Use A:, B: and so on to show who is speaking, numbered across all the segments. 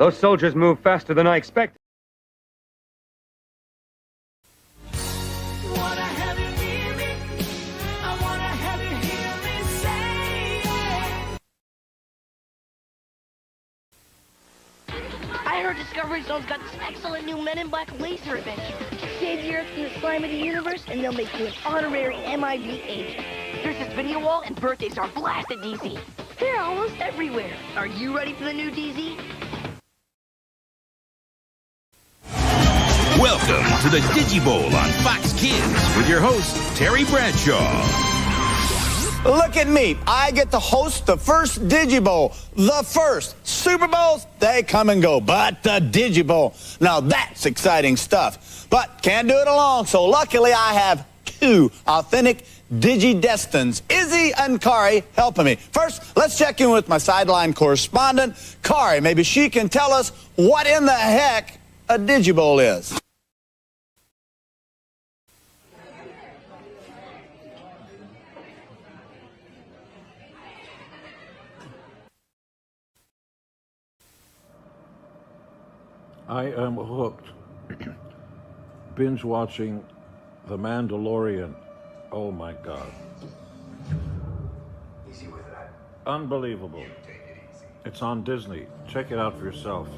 A: Those soldiers move faster than I expected.
B: I heard Discovery Zone's got this excellent new Men in Black laser adventure. Save the Earth from the slime of the universe, and they'll make you an honorary MIB agent. There's this video wall, and birthdays are blasted, DZ. They're almost everywhere. Are you ready for the new DZ?
C: Welcome to the Digibowl on Fox Kids with your host, Terry Bradshaw.
D: Look at me. I get to host the first Digibowl. The first. Super Bowls, they come and go. But the Digibowl, now that's exciting stuff. But can't do it alone, so luckily I have two authentic Digi-Destins, Izzy and Kari, helping me. First, let's check in with my sideline correspondent, Kari. Maybe she can tell us what in the heck a Digibowl is.
E: I am hooked. Binge watching The Mandalorian. Oh my God.
F: Easy with that.
E: Unbelievable. It's on Disney. Check it out for yourself.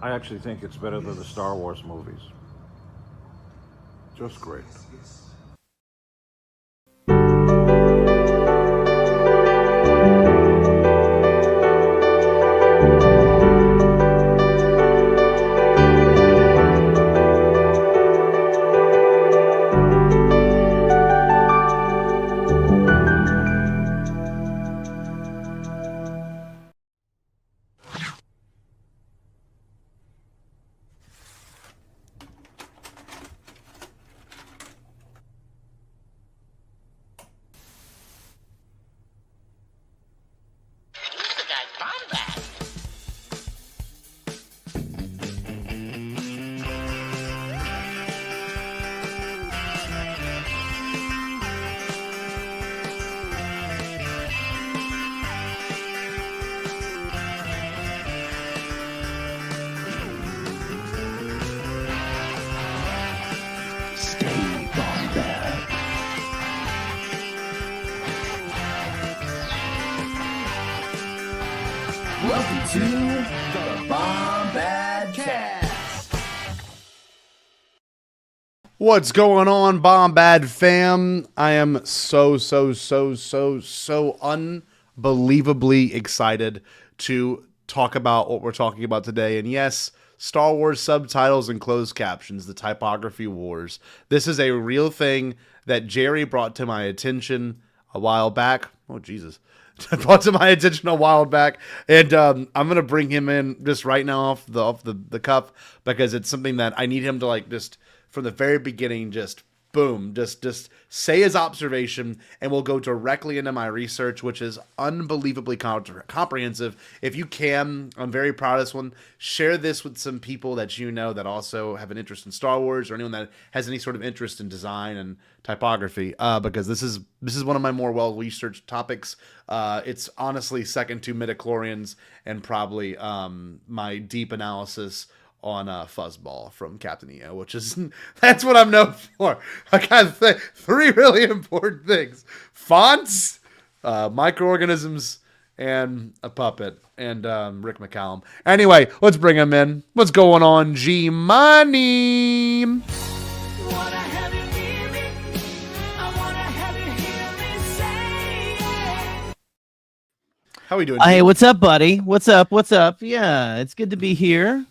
E: I actually think it's better than the Star Wars movies. Just great.
F: Welcome to the Bombadcast.
G: What's going on, Bombad fam? I am so unbelievably excited to talk about what we're talking about today. And yes, Star Wars subtitles and closed captions, the typography wars. This is a real thing that Jerry brought to my attention a while back. Oh, Jesus. Brought to my attention a while back, and I'm gonna bring him in just right now off the cuff, because it's something that I need him to, like, just from the very beginning, just boom, just say his observation, and we'll go directly into my research, which is unbelievably comprehensive. If you can, I'm very proud of this one. Share this with some people that you know that also have an interest in Star Wars, or anyone that has any sort of interest in design and typography, because this is one of my more well-researched topics. It's honestly second to midichlorians and probably my deep analysis on Fuzzball from Captain EO, which is, that's what I'm known for. I got three really important things: fonts, microorganisms, and a puppet, and Rick McCallum. Anyway, let's bring him in. What's going on, G-Money? How are we doing?
H: Hey, what's up, buddy? What's up? Yeah, it's good to be here.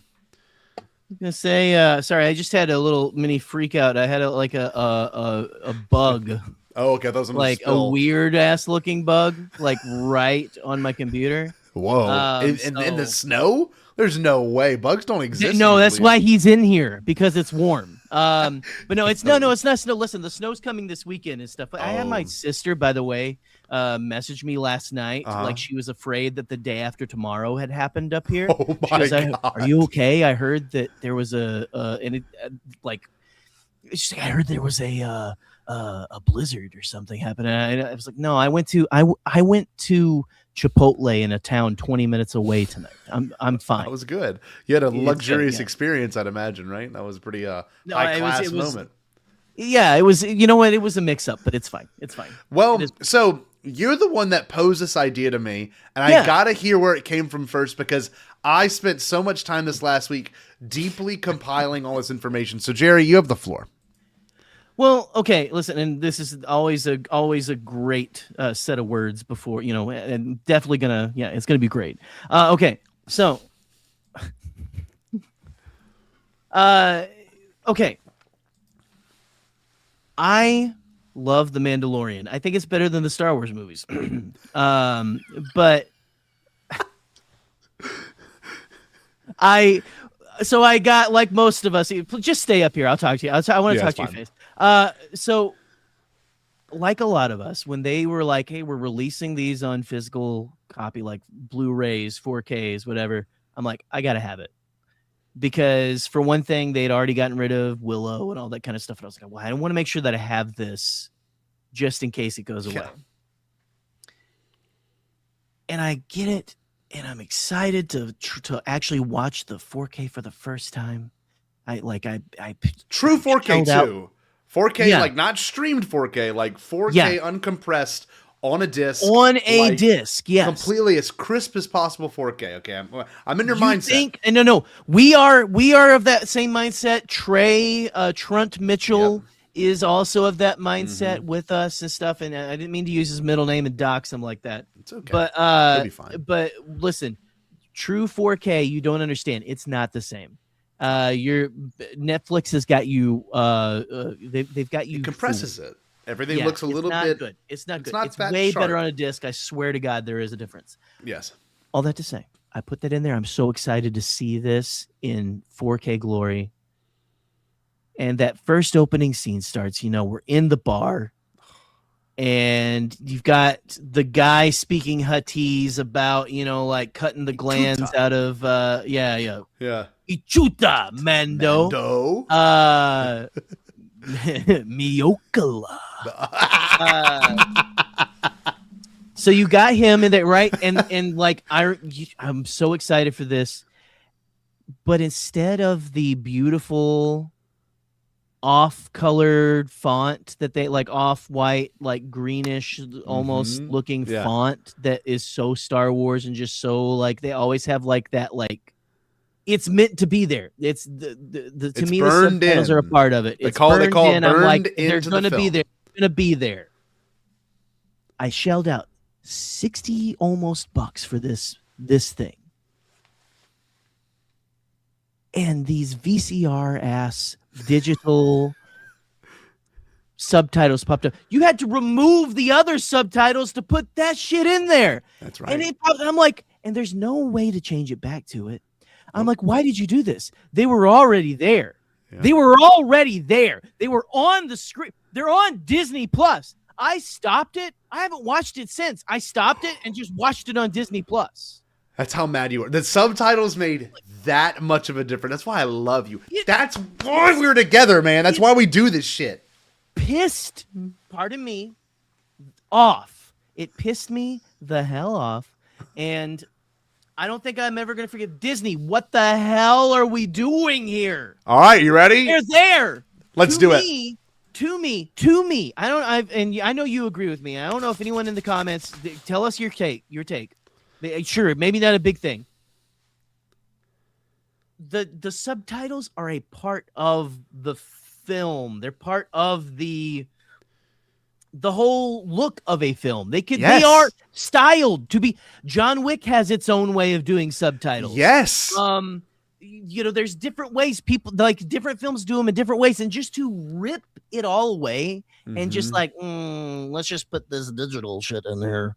H: I'm gonna say, sorry, I just had a little mini freak out. I had a bug.
G: Oh, okay. That was
H: like a weird ass looking bug, like right on my computer.
G: Whoa! In the snow? There's no way. Bugs don't exist.
H: No, that's why he's in here, because it's warm. But no, it's not snow. Listen, the snow's coming this weekend and stuff. I had my sister, by the way, message me last night, like she was afraid that the day after tomorrow had happened up here.
G: Oh my God.
H: Are you okay? I heard that there was like she's like, I heard there was a blizzard or something happened. And I was like, no, I went to Chipotle in a town 20 minutes away tonight. I'm fine.
G: That was good. You had a luxurious experience, I'd imagine, right? That was a pretty high class moment.
H: Yeah, it was. You know what? It was a mix up, but it's fine. It's fine.
G: Well, so you're the one that posed this idea to me, and I gotta hear where it came from first, because I spent so much time this last week deeply compiling all this information. So, Jerry, you have the floor.
H: Well, okay, listen, and this is always a great set of words before, and definitely it's gonna be great. Okay, so, okay, I love The Mandalorian. I think it's better than the Star Wars movies, but I got, like most of us, just stay up here. I'll talk to you. I want to talk to your face. So like a lot of us, when they were like, hey, we're releasing these on physical copy, like Blu-rays, 4Ks, whatever, I'm like, I got to have it. Because for one thing, they'd already gotten rid of Willow and all that kind of stuff. And I was like, well, I want to make sure that I have this just in case it goes away. And I get it. And I'm excited to actually watch the 4K for the first time.
G: True 4K too. 4K, like not streamed 4K, like 4K uncompressed on a disc.
H: On a disc, yes.
G: Completely as crisp as possible 4K. Okay, I'm in your mindset.
H: No. We are of that same mindset. Trey Trunt Mitchell is also of that mindset with us and stuff. And I didn't mean to use his middle name and dox him like that. It's okay. But
G: you'll be fine.
H: But listen, true 4K, you don't understand. It's not the same. Your Netflix has got you. They've got you.
G: It compresses it. Everything looks a little bit
H: good. It's not good. It's way better on a disc. I swear to God, there is a difference.
G: Yes.
H: All that to say, I put that in there. I'm so excited to see this in 4K glory. And that first opening scene starts. We're in the bar, and you've got the guy speaking Huttese about, like cutting the glands out of, Ichuta, Mando. Miokala. So you got him in there, right? And like I'm so excited for this, but instead of the beautiful off-colored font that they like, off-white, like greenish almost looking font that is so Star Wars and just so like they always have like that, like it's meant to be there. It's to me the subtitles are a part of it. It's burned in. I'm like, they're gonna be there. They're gonna be there. I shelled out $60 almost bucks for this thing. And these VCR ass digital subtitles popped up. You had to remove the other subtitles to put that shit in there.
G: That's right.
H: And I'm like, and there's no way to change it back to it. I'm like, why did you do this? They were already there. Yeah. They were already there. They were on the screen. They're on Disney Plus. I stopped it. I haven't watched it since. I stopped it and just watched it on Disney Plus.
G: That's how mad you are. The subtitles made that much of a difference. That's why I love you. That's why we're together, man. That's why we do this shit.
H: Pissed, pardon me, off. It pissed me the hell off. And I don't think I'm ever going to forget Disney. What the hell are we doing here?
G: All right, you ready?
H: They're there.
G: Let's do it.
H: To me. I know you agree with me. I don't know if anyone in the comments, tell us your take. Sure, maybe not a big thing. The subtitles are a part of the film. They're part of the whole look of a film. They are styled to be. John Wick has its own way of doing subtitles.
G: Yes.
H: There's different ways people like different films do them in different ways, and just to rip it all away and just like, let's just put this digital shit in there.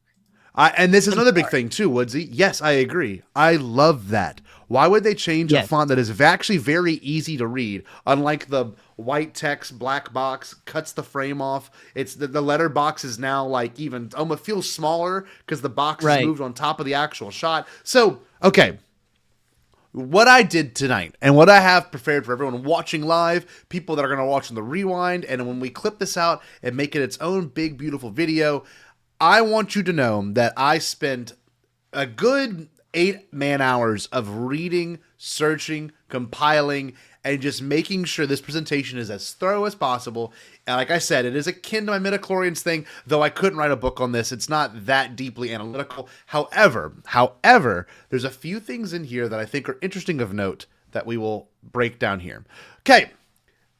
G: And this is another big thing too, Woodsy. Yes, I agree. I love that. Why would they change a font that is actually very easy to read? Unlike the white text, black box, cuts the frame off. It's the letter box is now like even almost feels smaller because the box is moved on top of the actual shot. So, okay. what I did tonight and what I have prepared for everyone watching live, people that are going to watch on the rewind, and when we clip this out and make it its own big, beautiful video, I want you to know that I spent a good 8 man-hours of reading, searching, compiling, and just making sure this presentation is as thorough as possible. And like I said, it is akin to my midichlorians thing, though I couldn't write a book on this. It's not that deeply analytical. However, there's a few things in here that I think are interesting of note that we will break down here. Okay,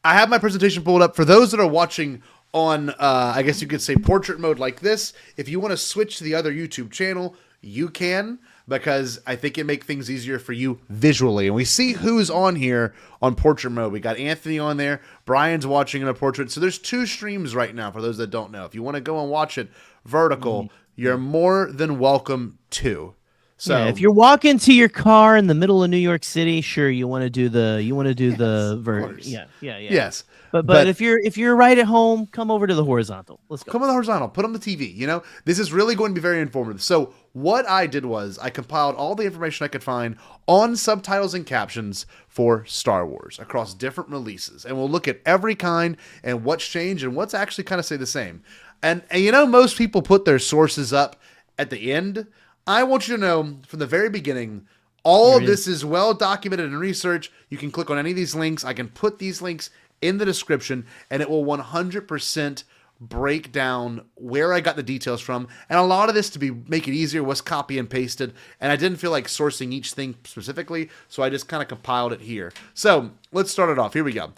G: I have my presentation pulled up. For those that are watching on, I guess you could say portrait mode like this, if you want to switch to the other YouTube channel, you can, because I think it makes things easier for you visually. And we see who's on here on portrait mode. We got Anthony on there. Brian's watching in a portrait. So there's 2 streams right now for those that don't know. If you want to go and watch it vertical, you're more than welcome to. So
H: yeah, if you're walking to your car in the middle of New York City, sure, you want to do the vert. Yeah.
G: Yes.
H: But if you're right at home, come over to the horizontal. Let's go.
G: Come on the horizontal. Put on the TV. You know, this is really going to be very informative. So what I did was I compiled all the information I could find on subtitles and captions for Star Wars across different releases. And we'll look at every kind and what's changed and what's actually kind of stay the same. And you know, most people put their sources up at the end. I want you to know from the very beginning, all of this is well documented in research. You can click on any of these links. I can put these links in the description, and it will 100% break down where I got the details from. And a lot of this, to make it easier, was copy and pasted, and I didn't feel like sourcing each thing specifically, so I just kind of compiled it here. So let's start it off. Here we go.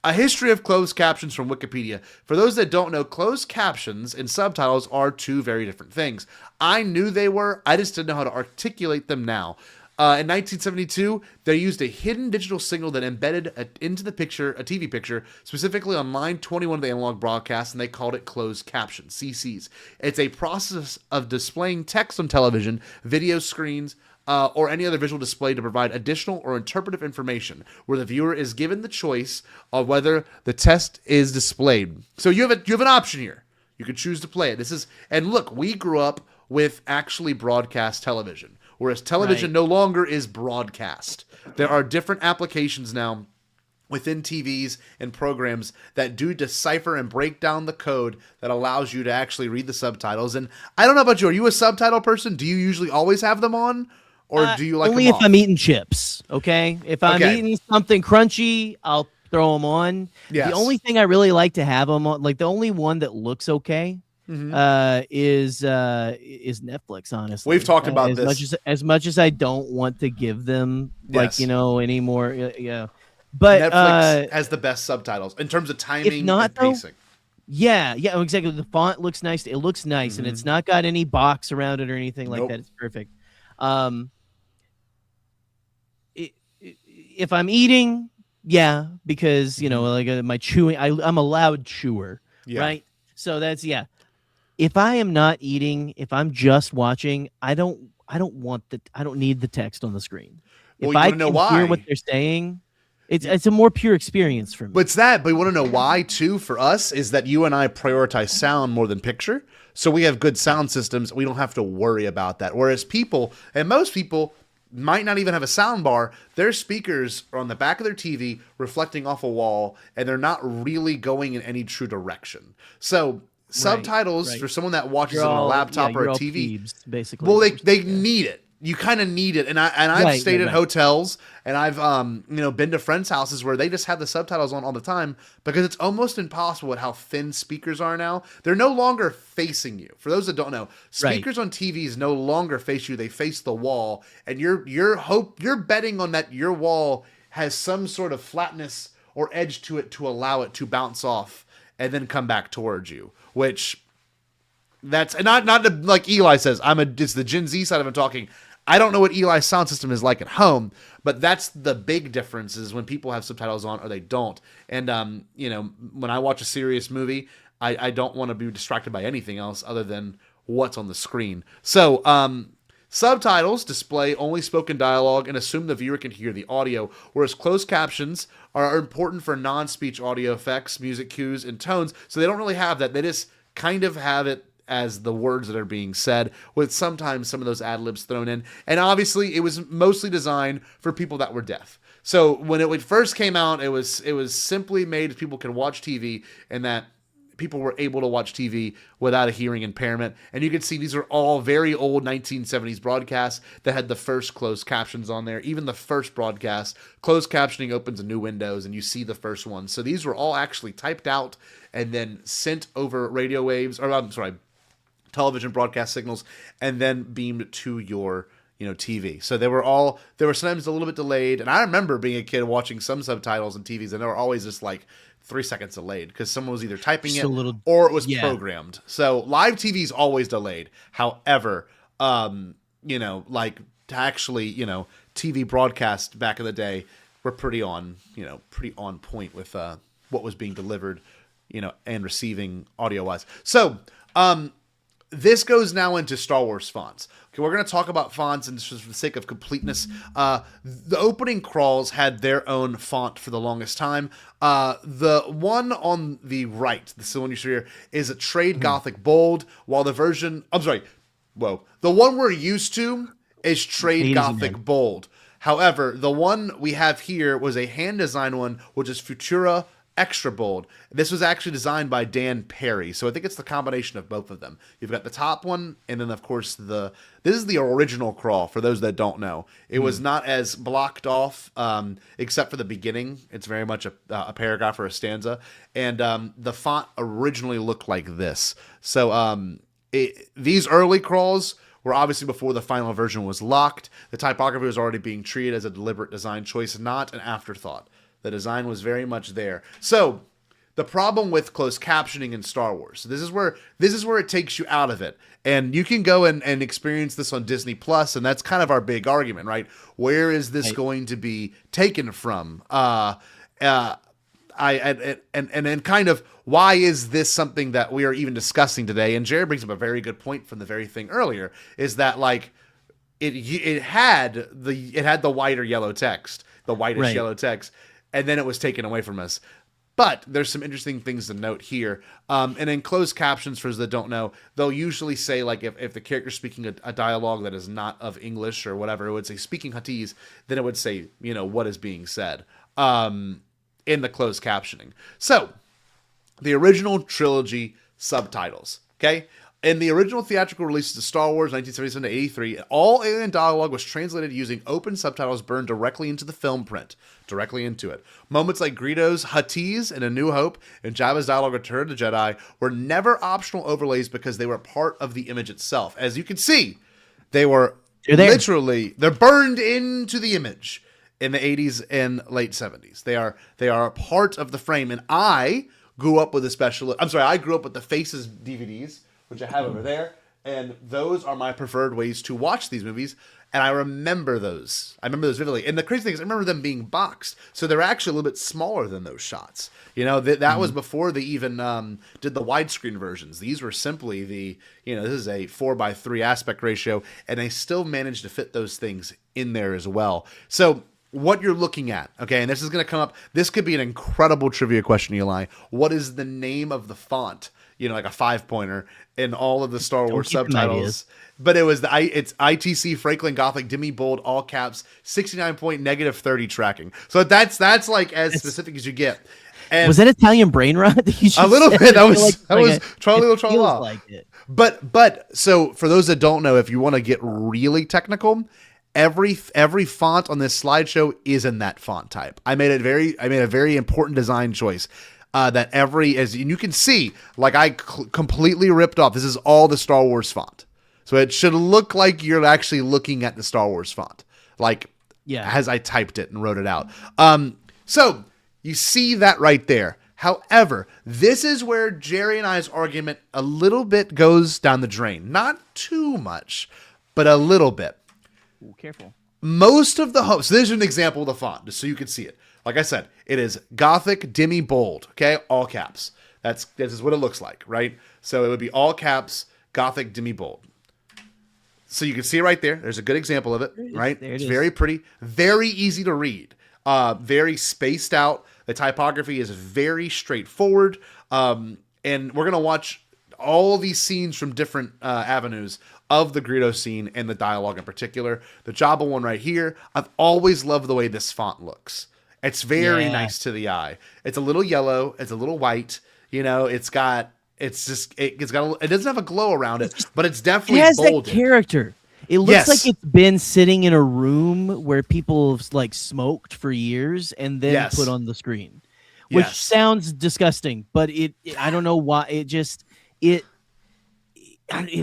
G: A history of closed captions from Wikipedia. For those that don't know, closed captions and subtitles are 2 very different things. I knew they were, I just didn't know how to articulate them now. In 1972, they used a hidden digital signal that embedded into the picture, a TV picture, specifically on line 21 of the analog broadcast, and they called it closed captions, CCs. It's a process of displaying text on television, video screens, or any other visual display to provide additional or interpretive information, where the viewer is given the choice of whether the text is displayed. So you have an option here. You can choose to play it. And look, we grew up with actually broadcast television, whereas television no longer is broadcast. There are different applications now within TVs and programs that do decipher and break down the code that allows you to actually read the subtitles. And I don't know about you. Are you a subtitle person? Do you usually always have them on? Or do you like
H: only
G: them
H: if
G: off?
H: I'm eating chips, okay? If I'm eating something crunchy, I'll throw them on.
G: Yes.
H: The only thing I really like to have them on, like the only one that looks okay, is Netflix. Honestly,
G: we've talked about this
H: as much as I don't want to give them any more. Yeah, but
G: Netflix has the best subtitles in terms of timing and pacing.
H: Yeah, exactly. The font looks nice. It looks nice, and it's not got any box around it or anything like that. It's perfect. If I'm eating, because like my chewing, I'm a loud chewer, right? So that's If I am not eating, if I'm just watching, I don't need the text on the screen.
G: Well,
H: if I can hear what they're saying, it's a more pure experience for me.
G: But you want to know why too? For us, is that you and I prioritize sound more than picture. So we have good sound systems. We don't have to worry about that. Whereas most people might not even have a sound bar. Their speakers are on the back of their TV reflecting off a wall, and they're not really going in any true direction. So subtitles for someone that watches it on a laptop or a TV,
H: basically.
G: well, they need it. You kind of need it. And I've stayed at hotels, and I've been to friends' houses where they just have the subtitles on all the time, because it's almost impossible with how thin speakers are now. They're no longer facing you. For those that don't know, speakers on TVs no longer face you. They face the wall, and you're betting on that your wall has some sort of flatness or edge to it to allow it to bounce off and then come back towards you, which that's not to, like Eli says, it's the Gen Z side of him talking. I don't know what Eli's sound system is like at home, but that's the big difference is when people have subtitles on or they don't. And, when I watch a serious movie, I don't want to be distracted by anything else other than what's on the screen. So, subtitles display only spoken dialogue and assume the viewer can hear the audio, whereas closed captions are important for non-speech audio effects, music cues, and tones. So they don't really have that. They just kind of have it as the words that are being said, with sometimes some of those ad libs thrown in. And obviously, it was mostly designed for people that were deaf. So when it first came out, it was simply made so people could watch TV, and that people were able to watch TV without a hearing impairment. And you can see these are all very old 1970s broadcasts that had the first closed captions on there. Even the first broadcast, closed captioning opens a new windows and you see the first one. So these were all actually typed out and then sent over radio waves, or I'm sorry, television broadcast signals, and then beamed to your TV. So they were sometimes a little bit delayed. And I remember being a kid watching some subtitles and TVs, and they were always just like 3 seconds delayed because someone was either typing it or it was programmed. So live TV is always delayed. However, like to actually, TV broadcast back in the day were pretty on point with what was being delivered, and receiving audio wise. So, this goes now into Star Wars fonts. Okay, we're going to talk about fonts, and just for the sake of completeness, the opening crawls had their own font for the longest time. The one on the right, the one you see here, is a Trade Gothic Bold, while the one we're used to is Trade Gothic Bold. However, the one we have here was a hand-designed one, which is Futura Extra Bold. This was actually designed by Dan Perry, so I think it's the combination of both of them. You've got the top one, and then of course this is the original crawl. For those that don't know, it was not as blocked off, except for the beginning. It's very much a paragraph or a stanza, and the font originally looked like this. So these early crawls were obviously before the final version was locked. The typography was already being treated as a deliberate design choice, not an afterthought. The design was very much there. So the problem with closed captioning in Star Wars, this is where it takes you out of it. And you can go and experience this on Disney Plus, and that's kind of our big argument, right? Where is this going to be taken from? And kind of why is this something that we are even discussing today? And Jared brings up a very good point from the very thing earlier, is that like it had the whiter yellow text, the whitish yellow text. And then it was taken away from us. But there's some interesting things to note here. And in closed captions, for those that don't know, they'll usually say, like, if the character's speaking a dialogue that is not of English or whatever, it would say speaking Huttese, then it would say, what is being said in the closed captioning. So, the original trilogy subtitles, okay? In the original theatrical releases of Star Wars 1977 to 83, all alien dialogue was translated using open subtitles burned directly into the film print. Directly into it. Moments like Greedo's Huttese in A New Hope and Jabba's dialogue Return of the Jedi were never optional overlays because they were part of the image itself. As you can see, they're burned into the image in the 80s and late 70s. They are a part of the frame. And I grew up with I grew up with the Faces DVDs, which I have over there, and those are my preferred ways to watch these movies, and I remember those. I remember those vividly. And the crazy thing is, I remember them being boxed, so they're actually a little bit smaller than those shots. That was before they even did the widescreen versions. These were simply this is a 4:3 aspect ratio, and they still managed to fit those things in there as well. So what you're looking at, okay, and this is going to come up, this could be an incredible trivia question, Eli. What is the name of the font? Like a 5-pointer in all of the Star Wars subtitles. But it's ITC Franklin Gothic Demi Bold all caps 69 -30 tracking. So that's like as specific as you get. And
H: was that Italian brain rot?
G: A little bit. That was Charlie Little Charlie.
H: Like it.
G: But so for those that don't know, if you want to get really technical, every font on this slideshow is in that font type. I made a very important design choice. As you can see, like I completely ripped off. This is all the Star Wars font. So it should look like you're actually looking at the Star Wars font. As I typed it and wrote it out. So you see that right there. However, this is where Jerry and I's argument a little bit goes down the drain. Not too much, but a little bit.
H: Ooh, careful.
G: Most of the hosts, so there's an example of the font, just so you can see it. Like I said, it is Gothic Demi Bold, okay? All caps. This is what it looks like, right? So it would be all caps, Gothic Demi Bold. So you can see it right there. There's a good example of it, right? It's very pretty, very easy to read, very spaced out. The typography is very straightforward. And we're going to watch all these scenes from different avenues of the Greedo scene and the dialogue in particular. The Jabba one right here, I've always loved the way this font looks. It's very nice to the eye. It's a little yellow. It's a little white. You know, it doesn't have a glow around it, but it's definitely
H: it has
G: bolded.
H: that character. It looks like it's been sitting in a room where people have like smoked for years and then put on the screen, which sounds disgusting, but I don't know why it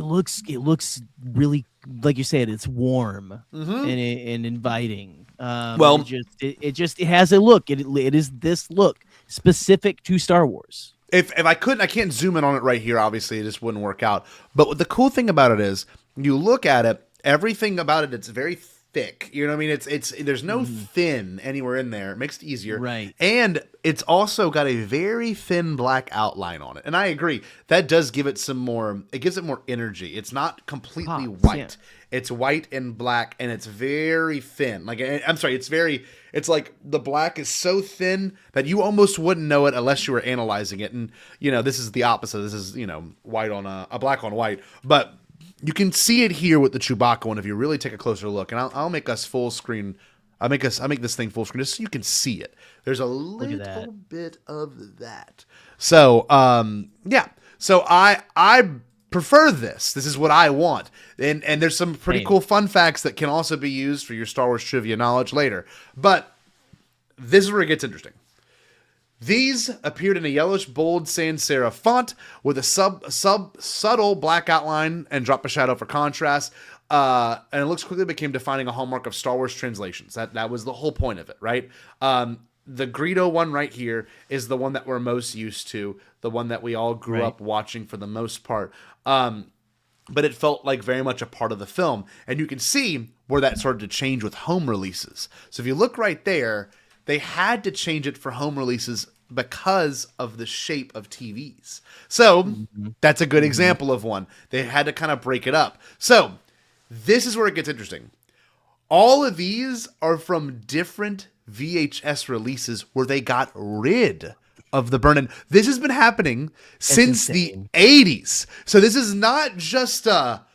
H: looks really, like you said, it's warm and inviting. It has a look. It is this look specific to Star Wars.
G: If I can't zoom in on it right here. Obviously, it just wouldn't work out. But the cool thing about it is, you look at it, everything about it, it's very thick. You know what I mean? It's there's no thin anywhere in there. It makes it easier.
H: Right.
G: And it's also got a very thin black outline on it. And I agree. That does give it it gives it more energy. It's not completely white. Yeah. It's white and black, and it's very thin. It's like the black is so thin that you almost wouldn't know it unless you were analyzing it. And, you know, this is the opposite. This is, you know, white on a black on white. But you can see it here with the Chewbacca one if you really take a closer look. And I'll make us full screen. I'll make this thing full screen just so you can see it. There's a little bit of that. So, So I prefer this. This is what I want. And there's some pretty cool fun facts that can also be used for your Star Wars trivia knowledge later. But this is where it gets interesting. These appeared in a yellowish bold sans serif font with a subtle black outline and drop a shadow for contrast. And it looks quickly became defining a hallmark of Star Wars translations. That was the whole point of it, right? The Greedo one right here is the one that we're most used to, the one that we all grew up watching for the most part. But it felt like very much a part of the film. And you can see where that started to change with home releases. So if you look right there, they had to change it for home releases because of the shape of TVs. So that's a good example of one. They had to kind of break it up. So this is where it gets interesting. All of these are from different VHS releases where they got rid of the burn-in. This has been happening since the 80s. So this is not just a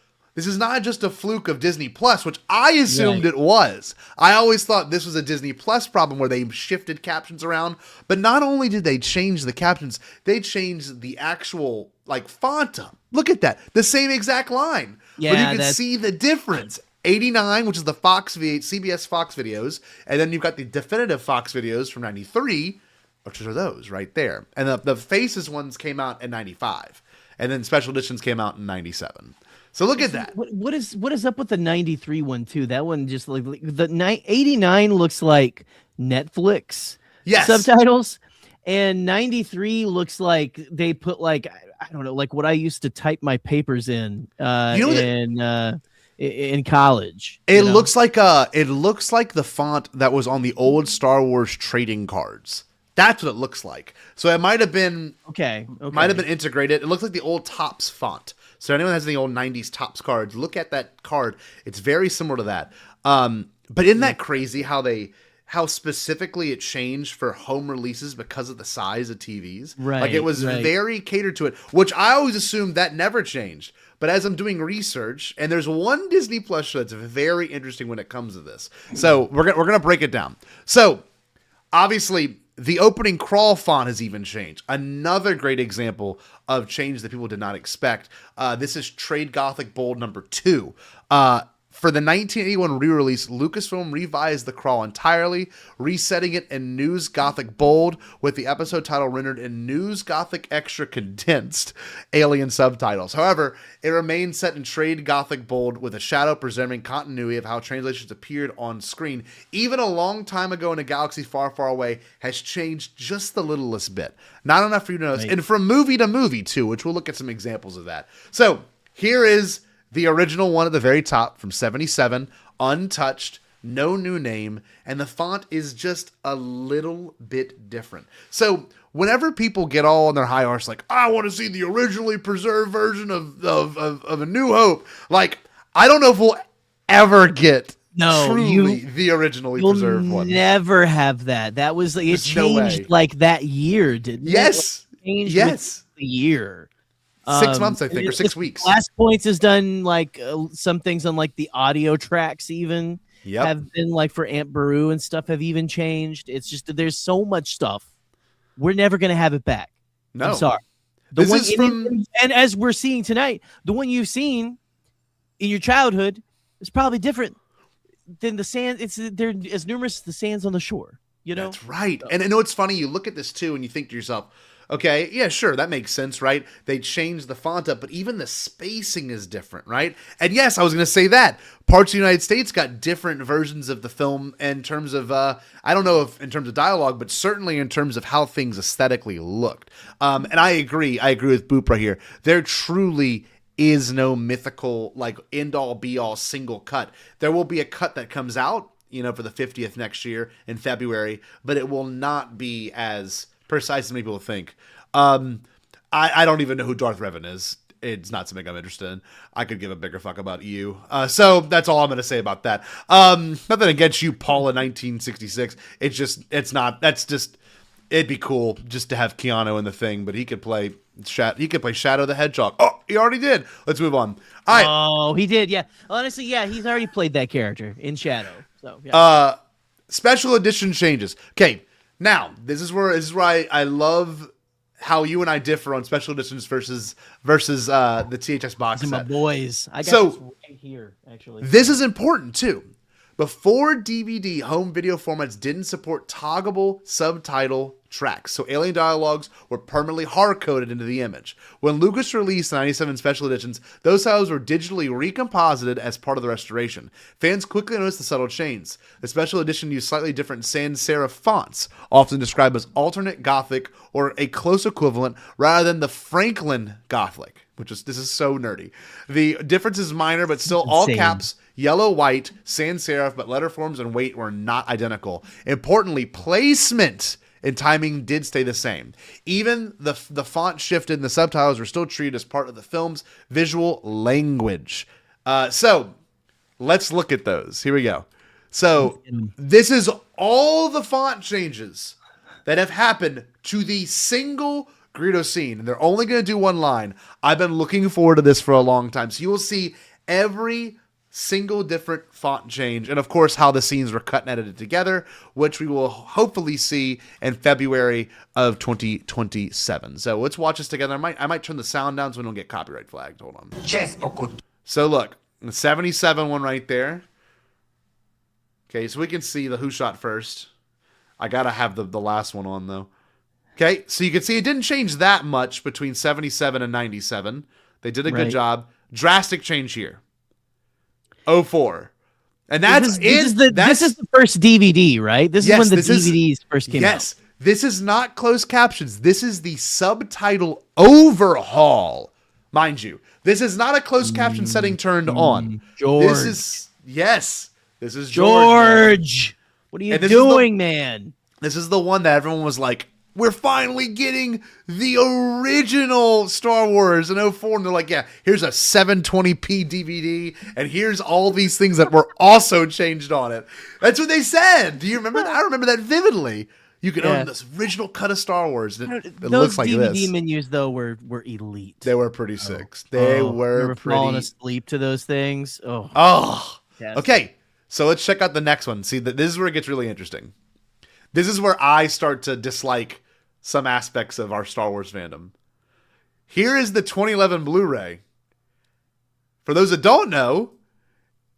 G: fluke of Disney Plus, which I assumed it was. I always thought this was a Disney Plus problem where they shifted captions around. But not only did they change the captions, they changed the actual font up. Look at that. The same exact line. Yeah, but you can see the difference. 89, which is the CBS Fox videos, and then you've got the definitive Fox videos from 93, which are those right there. And the Faces ones came out in 95, and then special editions came out in 97. So look at that.
H: What is up with the 93 one too? That one just the 89 looks like Netflix subtitles, and 93 looks like they put I don't know, what I used to type my papers in in college.
G: It looks like the font that was on the old Star Wars trading cards. That's what it looks like. So it might have been might have been integrated. It looks like the old Topps font. So anyone that has the old 90s Topps cards, look at that card. It's very similar to that. But isn't that crazy how specifically it changed for home releases because of the size of TVs? Right. It was very catered to it, which I always assumed that never changed. But as I'm doing research, and there's one Disney Plus show that's very interesting when it comes to this. So we're gonna break it down. So obviously the opening crawl font has even changed. Another great example of change that people did not expect. This is Trade Gothic Bold number 2. For the 1981 re-release, Lucasfilm revised the crawl entirely, resetting it in News Gothic Bold with the episode title rendered in News Gothic Extra Condensed alien subtitles. However, it remains set in Trade Gothic Bold with a shadow preserving continuity of how translations appeared on screen. Even a long time ago in a galaxy far, far away has changed just the littlest bit. Not enough for you to notice. And from movie to movie, too, which we'll look at some examples of that. So here is the original one at the very top from 77, untouched, no new name, and the font is just a little bit different. So whenever people get all on their high horse, I want to see the originally preserved version of A New Hope, I don't know if we'll ever get the originally preserved one.
H: Never have that. That was it changed that year, didn't it?
G: Yes.
H: Changed the year.
G: 6 months, I think, or 6 weeks.
H: Last Points has done like some things on like the audio tracks even have been like for Aunt Beru and stuff have even changed. It's just that there's so much stuff. We're never going to have it back.
G: No.
H: I'm sorry. And as we're seeing tonight, the one you've seen in your childhood is probably different than the sand. They're as numerous as the sands on the shore. You know?
G: That's right. And I know it's funny. You look at this too, and you think to yourself, okay, yeah, sure, that makes sense, right? They changed the font up, but even the spacing is different, right? And yes, I was going to say that. Parts of the United States got different versions of the film in terms of, I don't know if in terms of dialogue, but certainly in terms of how things aesthetically looked. And I agree with Boop right here. There truly is no mythical, like, end-all, be-all single cut. There will be a cut that comes out, for the 50th next year in February, but it will not be as precise as many people think. I don't even know who Darth Revan is. It's not something I'm interested in. I could give a bigger fuck about you. So that's all I'm going to say about that. Nothing against you, Paula 1966. It'd be cool just to have Keanu in the thing, but he could play Shadow the Hedgehog. Oh, he already did. Let's move on. All right.
H: Oh, he did. Yeah. Honestly, yeah, he's already played that character in Shadow. So, yeah.
G: Special edition changes. Okay. Now, this is where I love how you and I differ on special editions versus the THX box set.
H: My boys. I got this right here, actually.
G: This is important, too. Before DVD, home video formats didn't support toggable subtitle tracks, so alien dialogues were permanently hard-coded into the image. When Lucas released the 97 special editions, those titles were digitally recomposited as part of the restoration. Fans quickly noticed the subtle change. The special edition used slightly different sans serif fonts, often described as alternate Gothic or a close equivalent, rather than the Franklin Gothic, this is so nerdy. The difference is minor, but still all caps, yellow, white, sans serif, but letter forms and weight were not identical. Importantly, placement and timing did stay the same. Even the font shifted and the subtitles were still treated as part of the film's visual language. So let's look at those. Here we go. So this is all the font changes that have happened to the single Greedo scene. And they're only going to do one line. I've been looking forward to this for a long time. So you will see every single different font change, and of course how the scenes were cut and edited together, which we will hopefully see in February of 2027. So let's watch this together. I might turn the sound down so we don't get copyright flagged. Hold on. So look, the 77 one right there. Okay, so we can see the who shot first. I gotta have the last one on though. Okay, so you can see it didn't change that much between 77 and 97. They did a good job. Drastic change here. 04. And this is the
H: first DVD, right? This is when the DVDs first came out.
G: Yes. This is not closed captions. This is the subtitle overhaul. Mind you, this is not a closed caption setting turned on.
H: George.
G: This is
H: George. What are you doing, man?
G: This is the one that everyone was like, we're finally getting the original Star Wars in 04. And they're like, yeah, here's a 720p DVD. And here's all these things that were also changed on it. That's what they said. Do you remember that? I remember that vividly. You can own this original cut of Star Wars. It looks like
H: DVD
G: this.
H: menus, though, were elite.
G: They were pretty sick. They were pretty...
H: falling asleep to those things.
G: Yes. Okay, so let's check out the next one. See, this is where it gets really interesting. This is where I start to dislike some aspects of our Star Wars fandom. Here is the 2011 Blu-ray. For those that don't know,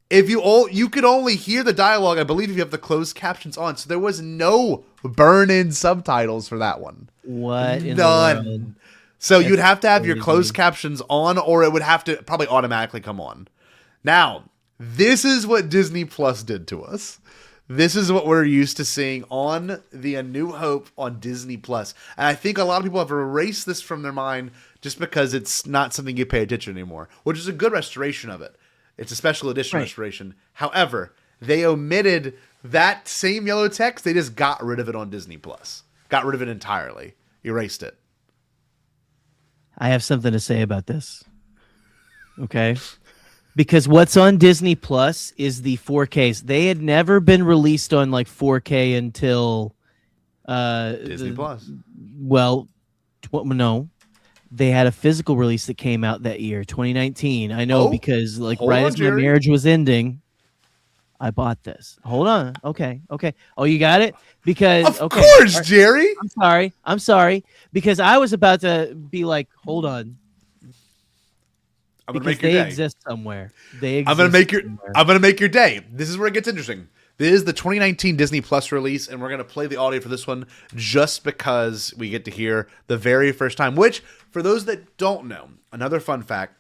G: you could only hear the dialogue, I believe, if you have the closed captions on. So there was no burn-in subtitles for that one.
H: What?
G: None. So you'd have to have your closed captions on, or it would have to probably automatically come on. Now, this is what Disney Plus did to us. This is what we're used to seeing on the A New Hope on Disney Plus. And I think a lot of people have erased this from their mind just because it's not something you pay attention anymore, which is a good restoration of it. It's a special edition restoration. However, they omitted that same yellow text. They just got rid of it on Disney Plus. Got rid of it entirely. Erased it.
H: I have something to say about this. Okay? Because what's on Disney Plus is the 4Ks. They had never been released on like 4K until
G: Disney Plus.
H: Well, no. they had a physical release that came out that year, 2019. I know because like
G: hold
H: right
G: on,
H: as my
G: Jerry.
H: marriage was ending, I bought this. Hold on. Okay. Oh, you got it? Because
G: Of course, Jerry.
H: I'm sorry. Because I was about to be like, hold on.
G: I'm gonna
H: Because
G: make your
H: they
G: day.
H: exist somewhere. They exist
G: I'm gonna make your day. This is where it gets interesting. This is the 2019 Disney Plus release, and we're gonna play the audio for this one just because we get to hear the very first time. Which, for those that don't know, another fun fact: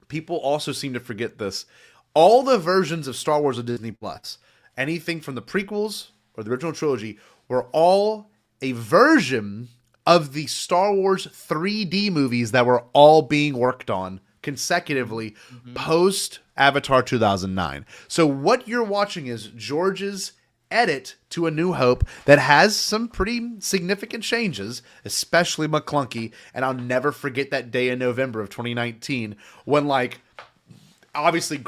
G: people also seem to forget this. All the versions of Star Wars on Disney Plus, anything from the prequels or the original trilogy, were all a version of the Star Wars 3D movies that were all being worked on consecutively post Avatar 2009. So what you're watching is George's edit to A New Hope that has some pretty significant changes, especially McClunky, and I'll never forget that day in November of 2019 when like obviously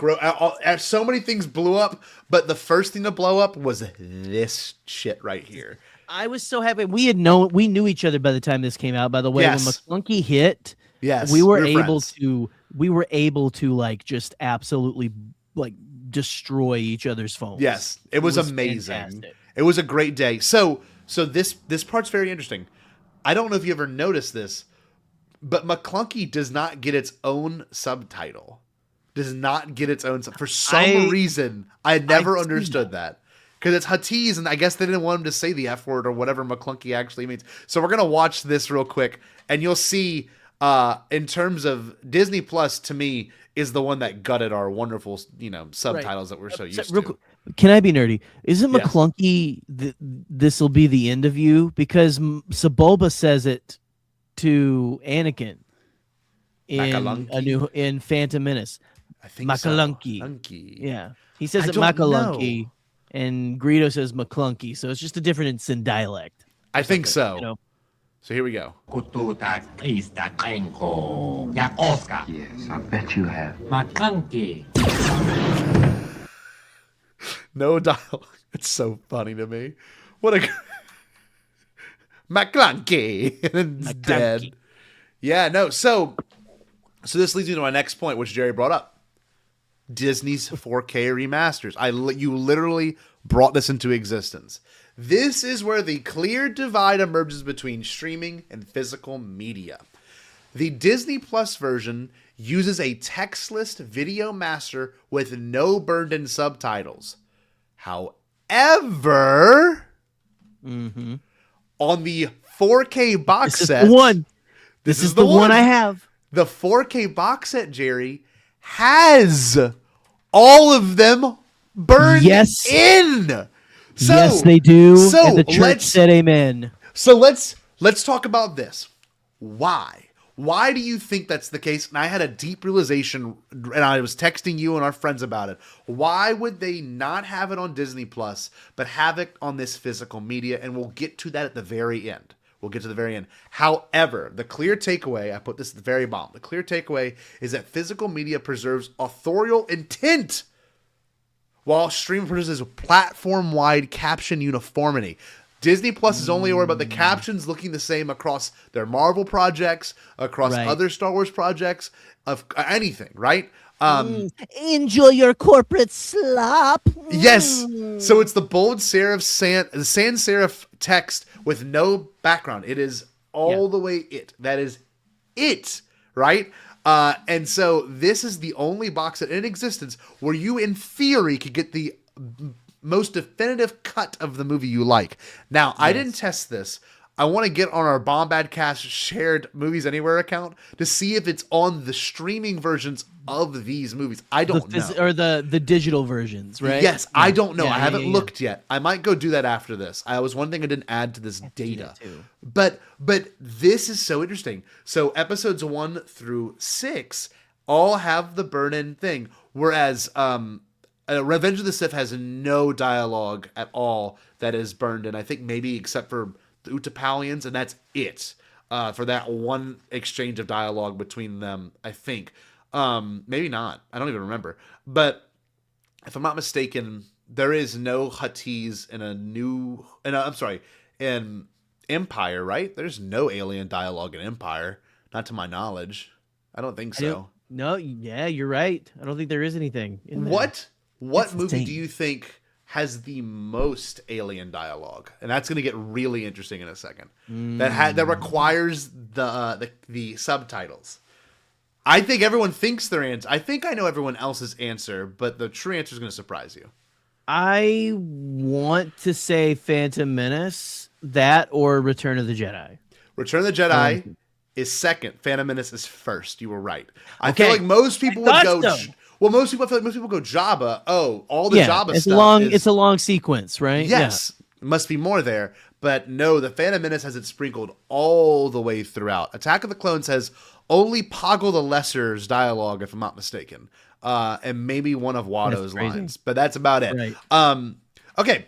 G: so many things blew up, but the first thing to blow up was this shit right here.
H: I was so happy. We knew each other by the time this came out. By the way,
G: Yes.
H: when McClunky hit,
G: Yes,
H: we were
G: friends.
H: able to like just absolutely like destroy each other's phones.
G: Yes, it was amazing.
H: fantastic.
G: It was a great day. So this part's very interesting. I don't know if you ever noticed this, but McClunky does not get its own subtitle. Does not get its own for some reason. I never understood that. Because it's Huttese, and I guess they didn't want him to say the F word or whatever McClunky actually means. So we're gonna watch this real quick, and you'll see. In terms of Disney Plus, to me, is the one that gutted our wonderful, subtitles that we're so used to.
H: Can I be nerdy? Isn't
G: Yes.
H: McClunky this will be the end of you? Because Sebulba says it to Anakin in Phantom Menace.
G: I think
H: Macalunky.
G: Macalunky.
H: Yeah, he says
G: I
H: it
G: don't
H: Macalunky,
G: know.
H: and Greedo says McClunky. So it's just a difference in dialect.
G: I think so.
H: You know?
G: So here we go.
I: Yes, I bet you have.
G: No dialogue. It's so funny to me. What a McClunky. And it's dead. Yeah, no. So this leads me to my next point, which Jerry brought up. Disney's 4K remasters. You literally brought this into existence. This is where the clear divide emerges between streaming and physical media. The Disney Plus version uses a textless video master with no burned-in subtitles. However, on the 4K box set...
H: This is the one I have.
G: The 4K box set, Jerry, has all of them burned in. So,
H: yes, they do.
G: So
H: and the church said amen.
G: So let's talk about this. Why? Why do you think that's the case? And I had a deep realization, and I was texting you and our friends about it. Why would they not have it on Disney Plus, but have it on this physical media? And we'll get to that at the very end. We'll get to the very end. However, the clear takeaway, I put this at the very bottom. The clear takeaway is that physical media preserves authorial intent, while streaming produces platform-wide caption uniformity. Disney Plus is only worried about the captions looking the same across their Marvel projects, across other Star Wars projects, of anything, right?
H: Enjoy your corporate slop.
G: Yes. So it's the bold sans serif text with no background. It is all the way it. That is it, right? And so this is the only box set in existence where you, in theory, could get the most definitive cut of the movie you like. Now, I didn't test this. I want to get on our Bombadcast shared Movies Anywhere account to see if it's on the streaming versions of these movies. I don't know.
H: Or the digital versions, right?
G: Yes,
H: Yeah.
G: I don't know.
H: Yeah,
G: I haven't looked yet. I might go do that after this. I was one thing I didn't add to this data. But this is so interesting. So episodes 1 through 6 all have the burn-in thing, whereas Revenge of the Sith has no dialogue at all that is burned in. I think maybe except for the Utapaulians, and that's it for that one exchange of dialogue between them, I think. Maybe not. I don't even remember. But if I'm not mistaken, there is no Huttese in Empire, right? There's no alien dialogue in Empire. Not to my knowledge. I don't think so.
H: No, yeah, you're right. I don't think there is anything in there.
G: What movie do you think has the most alien dialogue? And that's going to get really interesting in a second. That requires the subtitles. I think everyone thinks their answer. I think I know everyone else's answer, but the true answer is going to surprise you.
H: I want to say Phantom Menace, that or Return of the Jedi.
G: Return of the Jedi is second. Phantom Menace is first. You were right. I feel like most people would go.
H: So.
G: Well, most people go Jabba. Oh, all the Jabba
H: it's
G: stuff.
H: It's a long sequence, right?
G: Yes, must be more there. But no, the Phantom Menace has it sprinkled all the way throughout. Attack of the Clones has only Poggle the Lesser's dialogue, if I'm not mistaken, and maybe one of Watto's lines, but that's about it.
H: Right.
G: Okay,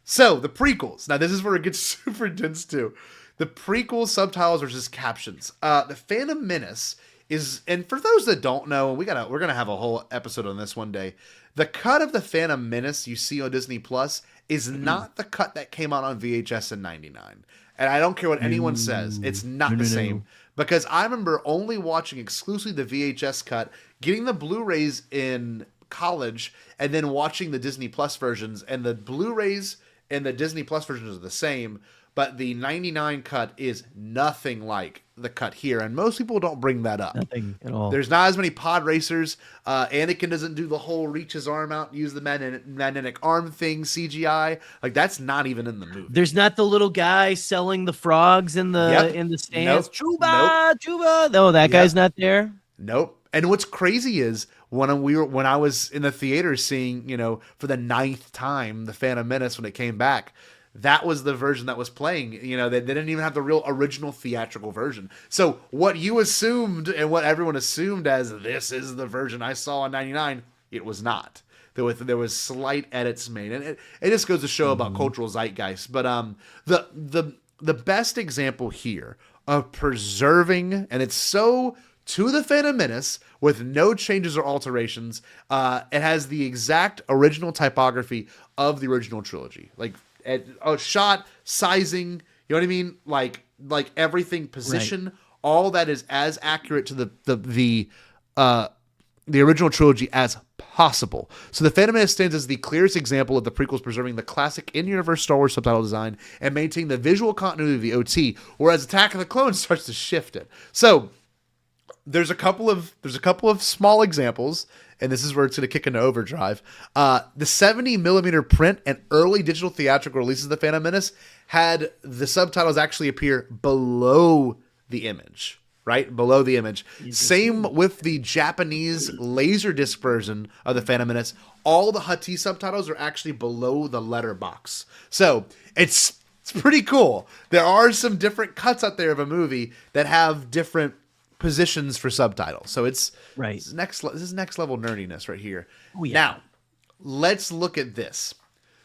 G: so the prequels. Now this is where it gets super dense too. The prequel subtitles versus captions. The Phantom Menace is, and for those that don't know, we're gonna have a whole episode on this one day. The cut of the Phantom Menace you see on Disney Plus is not the cut that came out on VHS in '99, and I don't care what anyone says, it's not the same. Because I remember only watching exclusively the VHS cut, getting the Blu-rays in college, and then watching the Disney Plus versions. And the Blu-rays and the Disney Plus versions are the same, but the 99 cut is nothing like the cut here. And most people don't bring that up.
H: Nothing at all.
G: There's not as many pod racers. Anakin doesn't do the whole reach his arm out and use the magnetic arm thing, CGI. Like, that's not even in the movie.
H: There's not the little guy selling the frogs in the stands. Chuba. No, that guy's not there.
G: Nope. And what's crazy is when I was in the theater seeing, for the 9th time, the Phantom Menace when it came back, that was the version that was playing. They didn't even have the real original theatrical version. So what you assumed and what everyone assumed as this is the version I saw in '99, it was not. There was slight edits made, and it just goes to show about cultural zeitgeist. But the best example here of preserving, and it's so to the Phantom Menace with no changes or alterations. It has the exact original typography of the original trilogy, like shot, sizing, you know what I mean? Like everything, position, all that is as accurate to the original trilogy as possible. So the Phantom Menace stands as the clearest example of the prequels preserving the classic in-universe Star Wars subtitle design and maintaining the visual continuity of the OT, whereas Attack of the Clones starts to shift it. So there's a couple of small examples, and this is where it's going to kick into overdrive. The 70mm print and early digital theatrical releases of the Phantom Menace had the subtitles actually appear below the image, right? Below the image. Same with the Japanese LaserDisc version of the Phantom Menace. All the Huttese subtitles are actually below the letterbox. So it's pretty cool. There are some different cuts out there of a movie that have different positions for subtitles. So this is next level nerdiness right here.
H: Oh, yeah.
G: Now, let's look at this.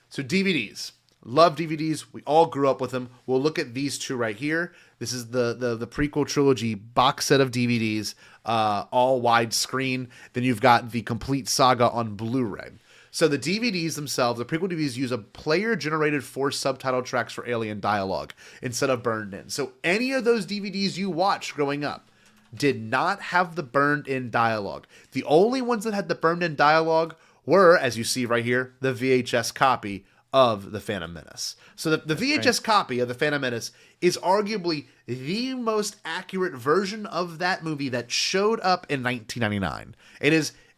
G: So DVDs. Love DVDs. We all grew up with them. We'll look at these two right here. This is the prequel trilogy box set of DVDs, all widescreen. Then you've got the complete saga on Blu-ray. So the DVDs themselves, the prequel DVDs, use a player-generated forced subtitle tracks for alien dialogue instead of burned in. So any of those DVDs you watched growing up did not have the burned in dialogue. The only ones that had the burned in dialogue were, as you see right here, the VHS copy of the Phantom Menace. So the VHS copy of the Phantom Menace is arguably the most accurate version of that movie that showed up in 1999.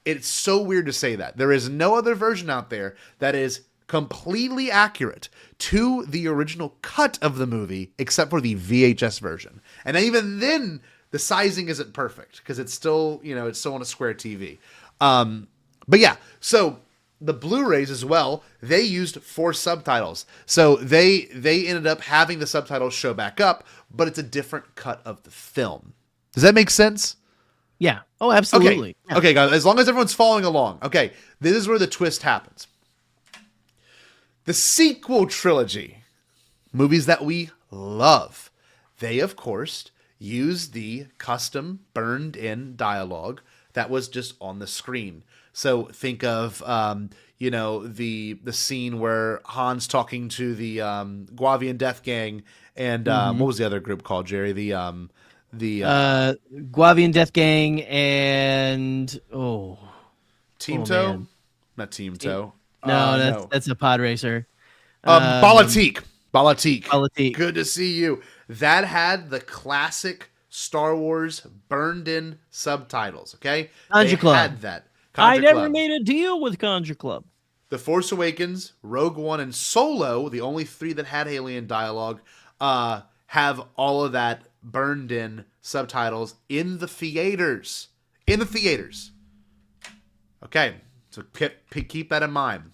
G: It's so weird to say that. There is no other version out there that is completely accurate to the original cut of the movie except for the VHS version. And even then, the sizing isn't perfect because it's still on a square TV. But yeah, so the Blu-rays as well, they used forced subtitles. So they ended up having the subtitles show back up, but it's a different cut of the film. Does that make sense?
H: Yeah. Oh, absolutely.
G: Okay, okay guys, as long as everyone's following along. Okay, this is where the twist happens. The sequel trilogy, movies that we love, they, of course, use the custom burned in dialogue that was just on the screen. So think of the scene where Han's talking to the Guavian Death Gang and what was the other group called, Jerry?
H: Guavian Death Gang and
G: Team
H: oh,
G: Toe?
H: man.
G: Not Team Toe.
H: No, that's a pod racer.
G: Balatique.
H: Balatique.
G: Good to see you. That had the classic Star Wars burned in subtitles. Okay,
H: Conjure Club.
G: Had that.
H: I
G: Conjure
H: never
G: Club.
H: made a deal with Conjure Club.
G: The Force Awakens, Rogue One, and Solo, the only 3 that had alien dialogue, have all of that burned in subtitles in the theaters. Okay, so keep that in mind.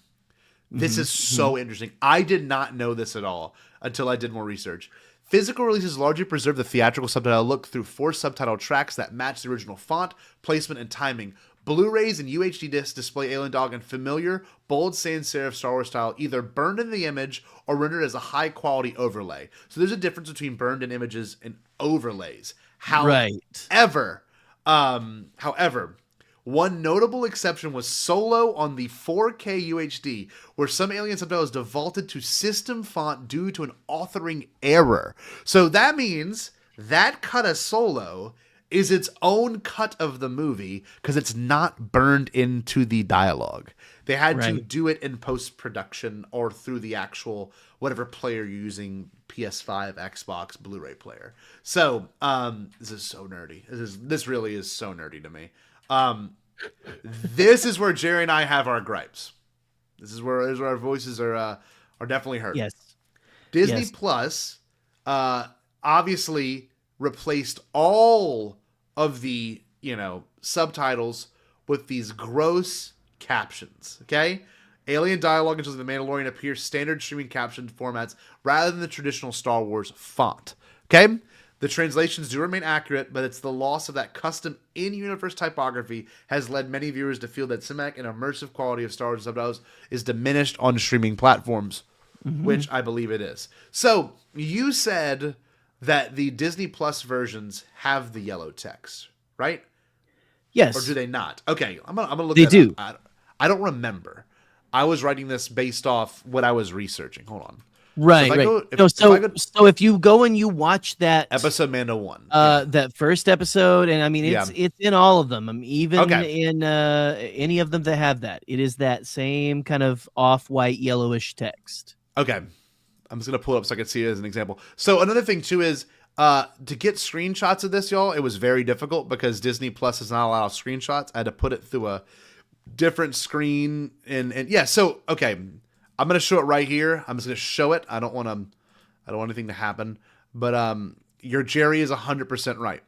G: This is so interesting. I did not know this at all until I did more research. Physical releases largely preserve the theatrical subtitle look through 4 subtitle tracks that match the original font, placement, and timing. Blu-rays and UHD discs display Alien Dog in familiar, bold sans serif Star Wars style, either burned in the image or rendered as a high-quality overlay. So there's a difference between burned in images and overlays. However, one notable exception was Solo on the 4K UHD, where some Alien subtitles defaulted to system font due to an authoring error. So that means that cut of Solo is its own cut of the movie because it's not burned into the dialogue. They had to do it in post-production or through the actual whatever player you're using, PS5, Xbox, Blu-ray player. So this is so nerdy. This really is so nerdy to me. This is where Jerry and I have our gripes. This is where our voices are definitely heard.
H: Yes.
G: Disney Plus obviously replaced all of the subtitles with these gross captions. Okay, alien dialogue until the Mandalorian appears standard streaming caption formats rather than the traditional Star Wars font. Okay. The translations do remain accurate, but it's the loss of that custom in-universe typography has led many viewers to feel that cinematic and immersive quality of Star Wars subtitles is diminished on streaming platforms, which I believe it is. So you said that the Disney Plus versions have the yellow text, right?
H: Yes.
G: Or do they not? Okay, I'm gonna look.
H: They do.
G: I don't remember. I was writing this based off what I was researching. Hold on.
H: Right. So if you go and you watch that
G: episode Mando 1,
H: that first episode, and I mean it's in all of them. Even in any of them that have that, it is that same kind of off-white yellowish text.
G: Okay. I'm just going to pull it up so I can see it as an example. So another thing too is to get screenshots of this, y'all, it was very difficult because Disney Plus does not allow screenshots. I had to put it through a different screen and yeah. So, okay, I'm going to show it right here. I'm just going to show it. I don't want anything to happen, but your Jerry is 100% right.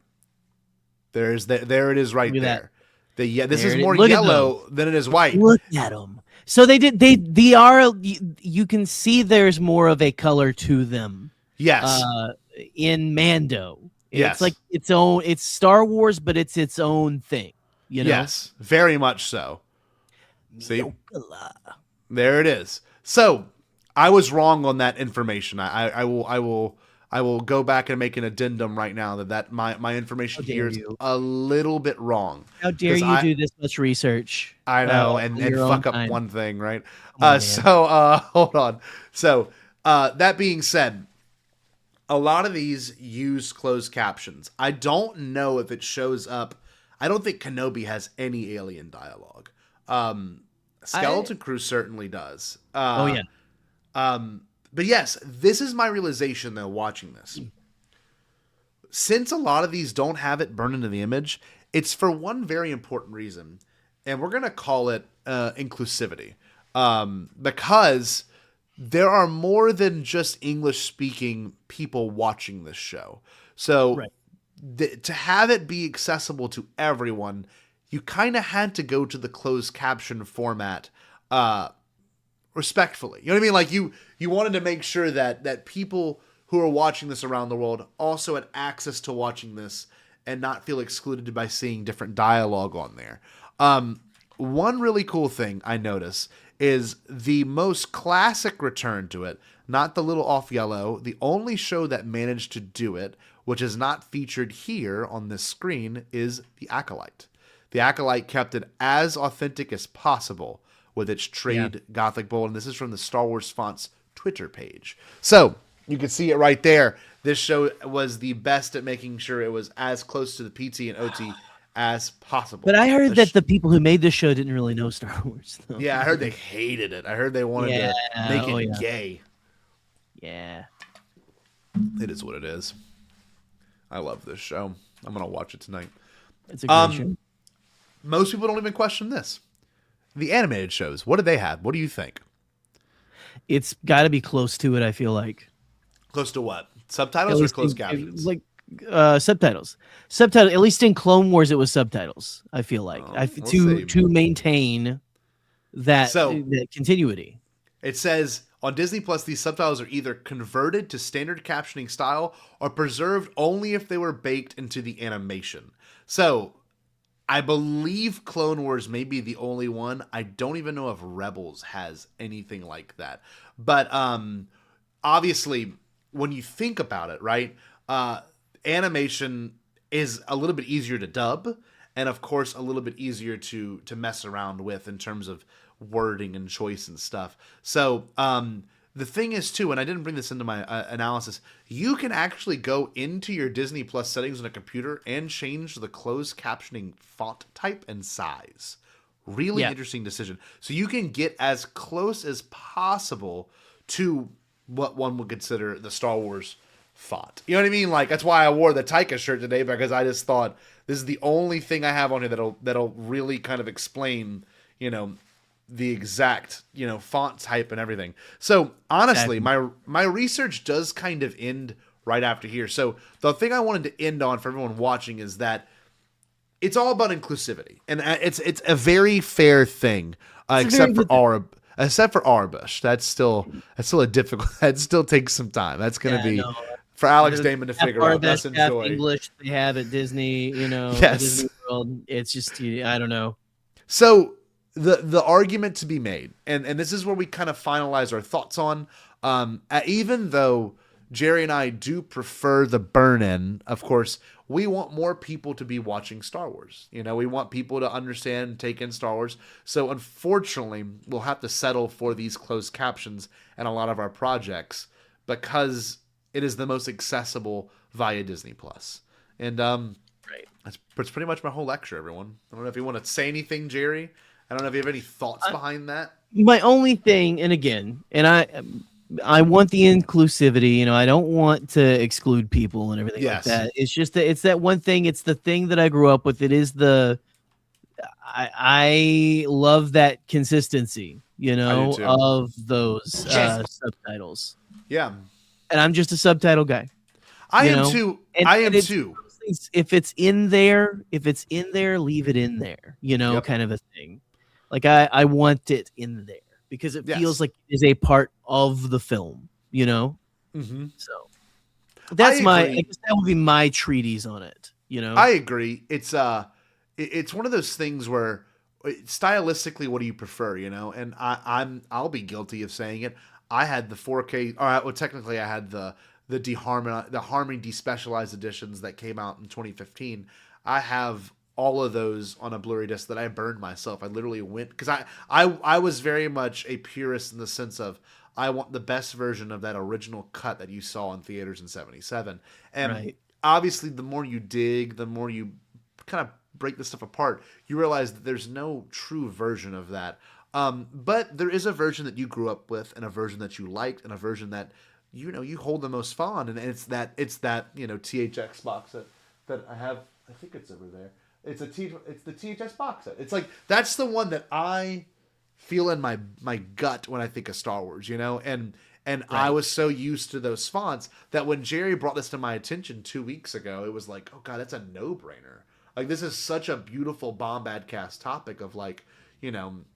G: There it is right there. This is more yellow than it is white.
H: Look at them. So they are, you can see there's more of a color to them.
G: Yes.
H: In Mando.
G: Yes.
H: It's like it's Star Wars, but it's its own thing.
G: Yes, very much so. See? There it is. So I was wrong on that information. I will go back and make an addendum right now that my information here is a little bit wrong.
H: How dare you do this much research?
G: I know, and fuck up one thing, right? Hold on. So that being said, a lot of these use closed captions. I don't know if it shows up. I don't think Kenobi has any alien dialogue. Skeleton Crew certainly does. But yes, this is my realization though watching this. Since a lot of these don't have it burned into the image, it's for one very important reason, and we're going to call it inclusivity. Because there are more than just English-speaking people watching this show. So to have it be accessible to everyone, you kind of had to go to the closed caption format respectfully. You know what I mean? Like you wanted to make sure that people who are watching this around the world also had access to watching this and not feel excluded by seeing different dialogue on there. One really cool thing I notice is the most classic return to it, not the little off yellow, the only show that managed to do it, which is not featured here on this screen, is The Acolyte. The Acolyte kept it as authentic as possible with its trade Gothic bold, and this is from the Star Wars Fonts Twitter page. So you can see it right there. this show was the best at making sure it was as close to the PT and OT as possible.
H: But I heard that the people who made this show didn't really know Star Wars. Though.
G: Yeah, I heard they hated it. I heard they wanted to make it gay.
H: Yeah.
G: It is what it is. I love this show. I'm going to watch it tonight.
H: It's a great show.
G: Most people don't even question this. The animated shows, what do they have? What do you think?
H: It's got to be close to it, I feel like.
G: Close to what? Subtitles or closed captions?
H: Like subtitles. Subtitles. At least in Clone Wars, it was subtitles. I feel like to maintain that continuity.
G: It says on Disney Plus, these subtitles are either converted to standard captioning style or preserved only if they were baked into the animation. So I believe Clone Wars may be the only one. I don't even know if Rebels has anything like that. But obviously, when you think about it, right, animation is a little bit easier to dub, and of course, a little bit easier to mess around with in terms of wording and choice and stuff. So the thing is, too, and I didn't bring this into my analysis, you can actually go into your Disney Plus settings on a computer and change the closed captioning font type and size. Really interesting decision. So you can get as close as possible to what one would consider the Star Wars font. You know what I mean? Like, that's why I wore the Taika shirt today, because I just thought this is the only thing I have on here that'll really kind of explain, the exact, font type and everything. So honestly, my research does kind of end right after here. So the thing I wanted to end on for everyone watching is that it's all about inclusivity, and it's a very fair thing, except for Arbush. That's still a difficult. That still takes some time. That's going to be for Alex Damon to figure out. That's enjoy
H: English they have at Disney.
G: Yes.
H: Disney World. It's just I don't know.
G: So the argument to be made, and this is where we kind of finalize our thoughts on. Even though Jerry and I do prefer the burn-in, of course, we want more people to be watching Star Wars. We want people to understand and take in Star Wars. So unfortunately, we'll have to settle for these closed captions in a lot of our projects because it is the most accessible via Disney Plus. And that's pretty much my whole lecture, everyone. I don't know if you want to say anything, Jerry. I don't know if you have any thoughts behind that.
H: My only thing, and again, I want the inclusivity, I don't want to exclude people and everything like that. It's just that it's that one thing. It's the thing that I grew up with. It is I love that consistency, of those subtitles.
G: Yeah.
H: And I'm just a subtitle guy.
G: I am too.
H: If it's in there, leave it in there, kind of a thing. Like I want it in there. Because it feels like it is a part of the film,
G: Mm-hmm.
H: So that's I guess that would be my treatise on it,
G: I agree. It's one of those things where stylistically, what do you prefer, And I'll be guilty of saying it. I had the 4K. Well, technically, I had the Harmony despecialized editions that came out in 2015. I have all of those on a Blu-ray disc that I burned myself. I literally went because I was very much a purist in the sense of I want the best version of that original cut that you saw in theaters in '77. And obviously, the more you dig, the more you kind of break this stuff apart, you realize that there's no true version of that. But there is a version that you grew up with, and a version that you liked, and a version that you hold the most fond. And it's that THX box that I have. I think it's over there. It's the THS box set. It's like that's the one that I feel in my gut when I think of Star Wars, and I was so used to those fonts that when Jerry brought this to my attention 2 weeks ago, it was like, oh god, that's a no-brainer. Like, this is such a beautiful Bombadcast topic of like,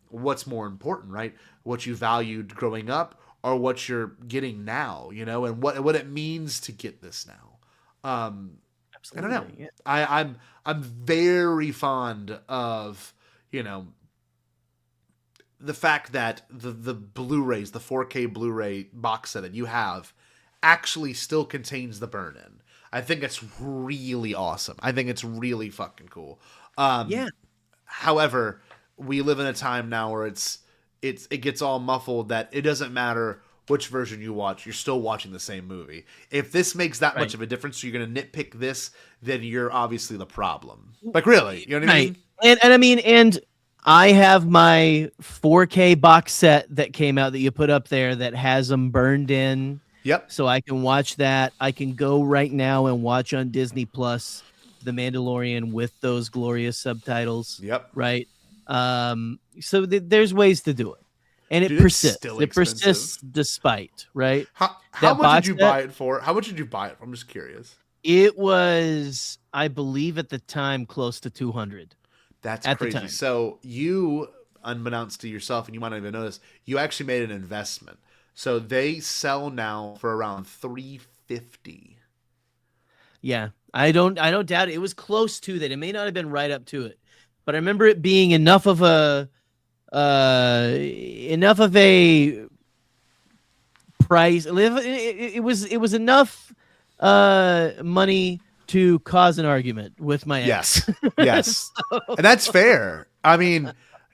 G: what's more important, right? What you valued growing up or what you're getting now, and what it means to get this now. I don't know. Yeah. I'm very fond of, the fact that the Blu-rays, the 4K Blu-ray box set that you have actually still contains the burn-in. I think it's really awesome. I think it's really fucking cool. However, we live in a time now where it gets all muffled that it doesn't matter which version you watch, you're still watching the same movie. If this makes that much of a difference, so you're going to nitpick this, then you're obviously the problem. Like, really, you know what I mean?
H: And I have my 4K box set that came out that you put up there that has them burned in.
G: Yep.
H: So I can watch that. I can go right now and watch on Disney Plus The Mandalorian with those glorious subtitles.
G: Yep.
H: Right. So there's ways to do it. And it persists. It persists despite, right?
G: How much did you buy it for? How much did you buy it for? I'm just curious.
H: It was, I believe at the time, close to 200.
G: That's
H: at
G: crazy.
H: the time.
G: So you, unbeknownst to yourself, and you might not even know this, you actually made an investment. So they sell now for around $350.
H: Yeah, I don't doubt it. It was close to that. It may not have been right up to it, but I remember it being enough of a price. It was enough money to cause an argument with my ex.
G: Yes, and that's fair. I mean,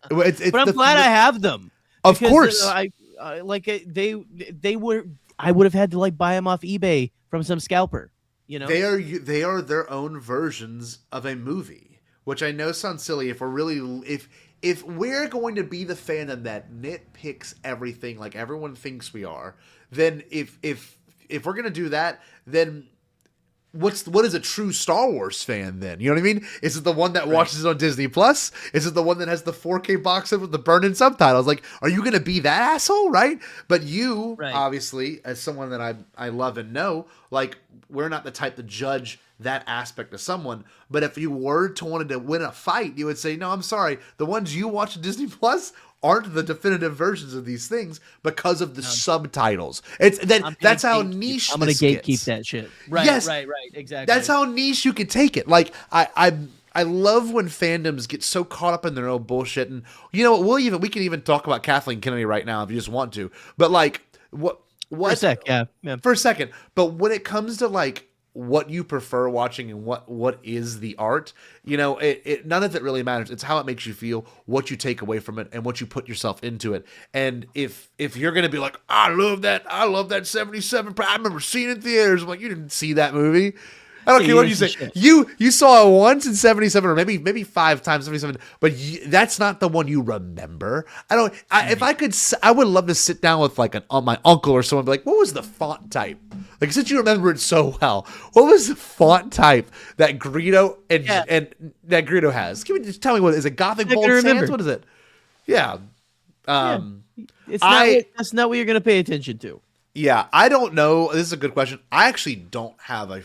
G: but
H: I'm glad I have them.
G: Of course,
H: they were. I would have had to like buy them off eBay from some scalper. You know,
G: they are their own versions of a movie, which I know sounds silly. If we're going to be the fandom that nitpicks everything like everyone thinks we are, then if we're gonna do that, then what is a true Star Wars fan then? You know what I mean? Is it the one that watches it on Disney Plus? Is it the one that has the 4K box set with the burned-in subtitles? Like, are you going to be that asshole, right? But you, obviously, as someone that I love and know, like, we're not the type to judge that aspect of someone. But if you were to wanted to win a fight, you would say, no, I'm sorry. The ones you watch on Disney Plus aren't the definitive versions of these things because of the subtitles. That's how niche.
H: I'm gonna gatekeep that shit. Right.
G: Yes,
H: right. Exactly.
G: That's how niche you can take it. Like I love when fandoms get so caught up in their own bullshit. And you know what? We can even talk about Kathleen Kennedy right now if you just want to. But like what?
H: For a sec, yeah.
G: For a second. But when it comes to like what you prefer watching and what is the art, you know, it none of it really matters. It's how it makes you feel, what you take away from it, and what you put yourself into it. And if you're gonna be like, I love that 77, I remember seeing it in theaters. I'm like, you didn't see that movie. I don't care what you say. You saw it once in 77, or maybe 5 times 77, but that's not the one you remember. If I could, I would love to sit down with like my uncle or someone, and be like, what was the font type? Like, since you remember it so well, what was the font type that Greedo and that Greedo has? Can you just tell me what is it? Gothic Bold Sands? What is it? Yeah.
H: That's not what you're gonna pay attention to.
G: Yeah, I don't know. This is a good question. I actually don't have a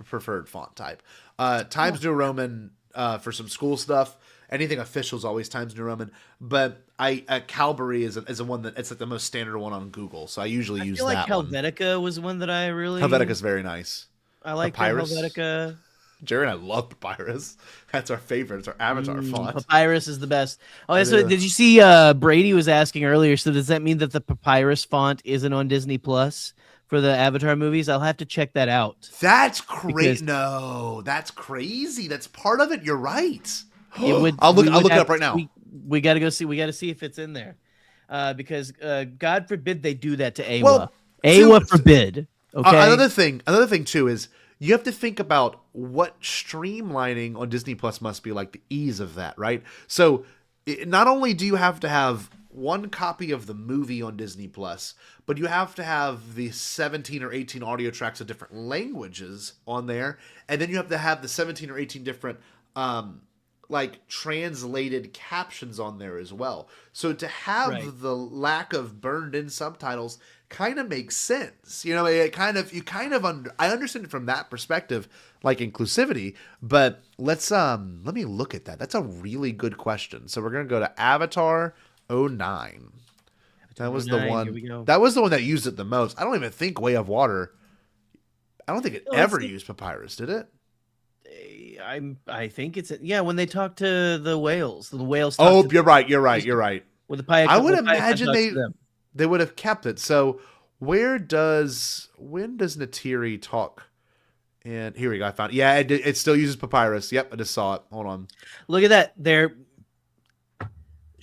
G: preferred font type. Times New Roman for some school stuff. Anything official is always Times New Roman. But Calvary is a one that it's like the most standard one on Google. So I usually use that one. I feel like
H: Helvetica was one that I really.
G: Helvetica's very nice.
H: I like Helvetica.
G: Jerry and I love Papyrus. That's our favorite. It's our Avatar font.
H: Papyrus is the best. Oh, so did you see Brady was asking earlier? So does that mean that the Papyrus font isn't on Disney Plus for the Avatar movies? I'll have to check that out.
G: That's crazy. No, that's crazy. That's part of it. You're right.
H: I'll
G: look it up right now.
H: We got to go see. We got to see if it's in there, because God forbid they do that to Awa.
G: Well,
H: Awa forbid. Okay.
G: Another thing too is you have to think about what streamlining on Disney Plus must be like, the ease of that, right? So not only do you have to have one copy of the movie on Disney Plus, but you have to have the 17 or 18 audio tracks of different languages on there, and then you have to have the 17 or 18 different like translated captions on there as well. So to have the lack of burned in subtitles kind of makes sense. You know, I understand it from that perspective, like inclusivity, but let me look at that. That's a really good question. So we're going to go to Avatar 09. That was the one. That was the one that used it the most. I don't even think Way of Water. I don't think it ever used Papyrus, did it?
H: I think it's when they talk to the whales. The whales.
G: You're right.
H: With the pie,
G: I would imagine they would have kept it. So when does Natiri talk? And here we go. I found it. Yeah, it still uses Papyrus. Yep, I just saw it. Hold on.
H: Look at that.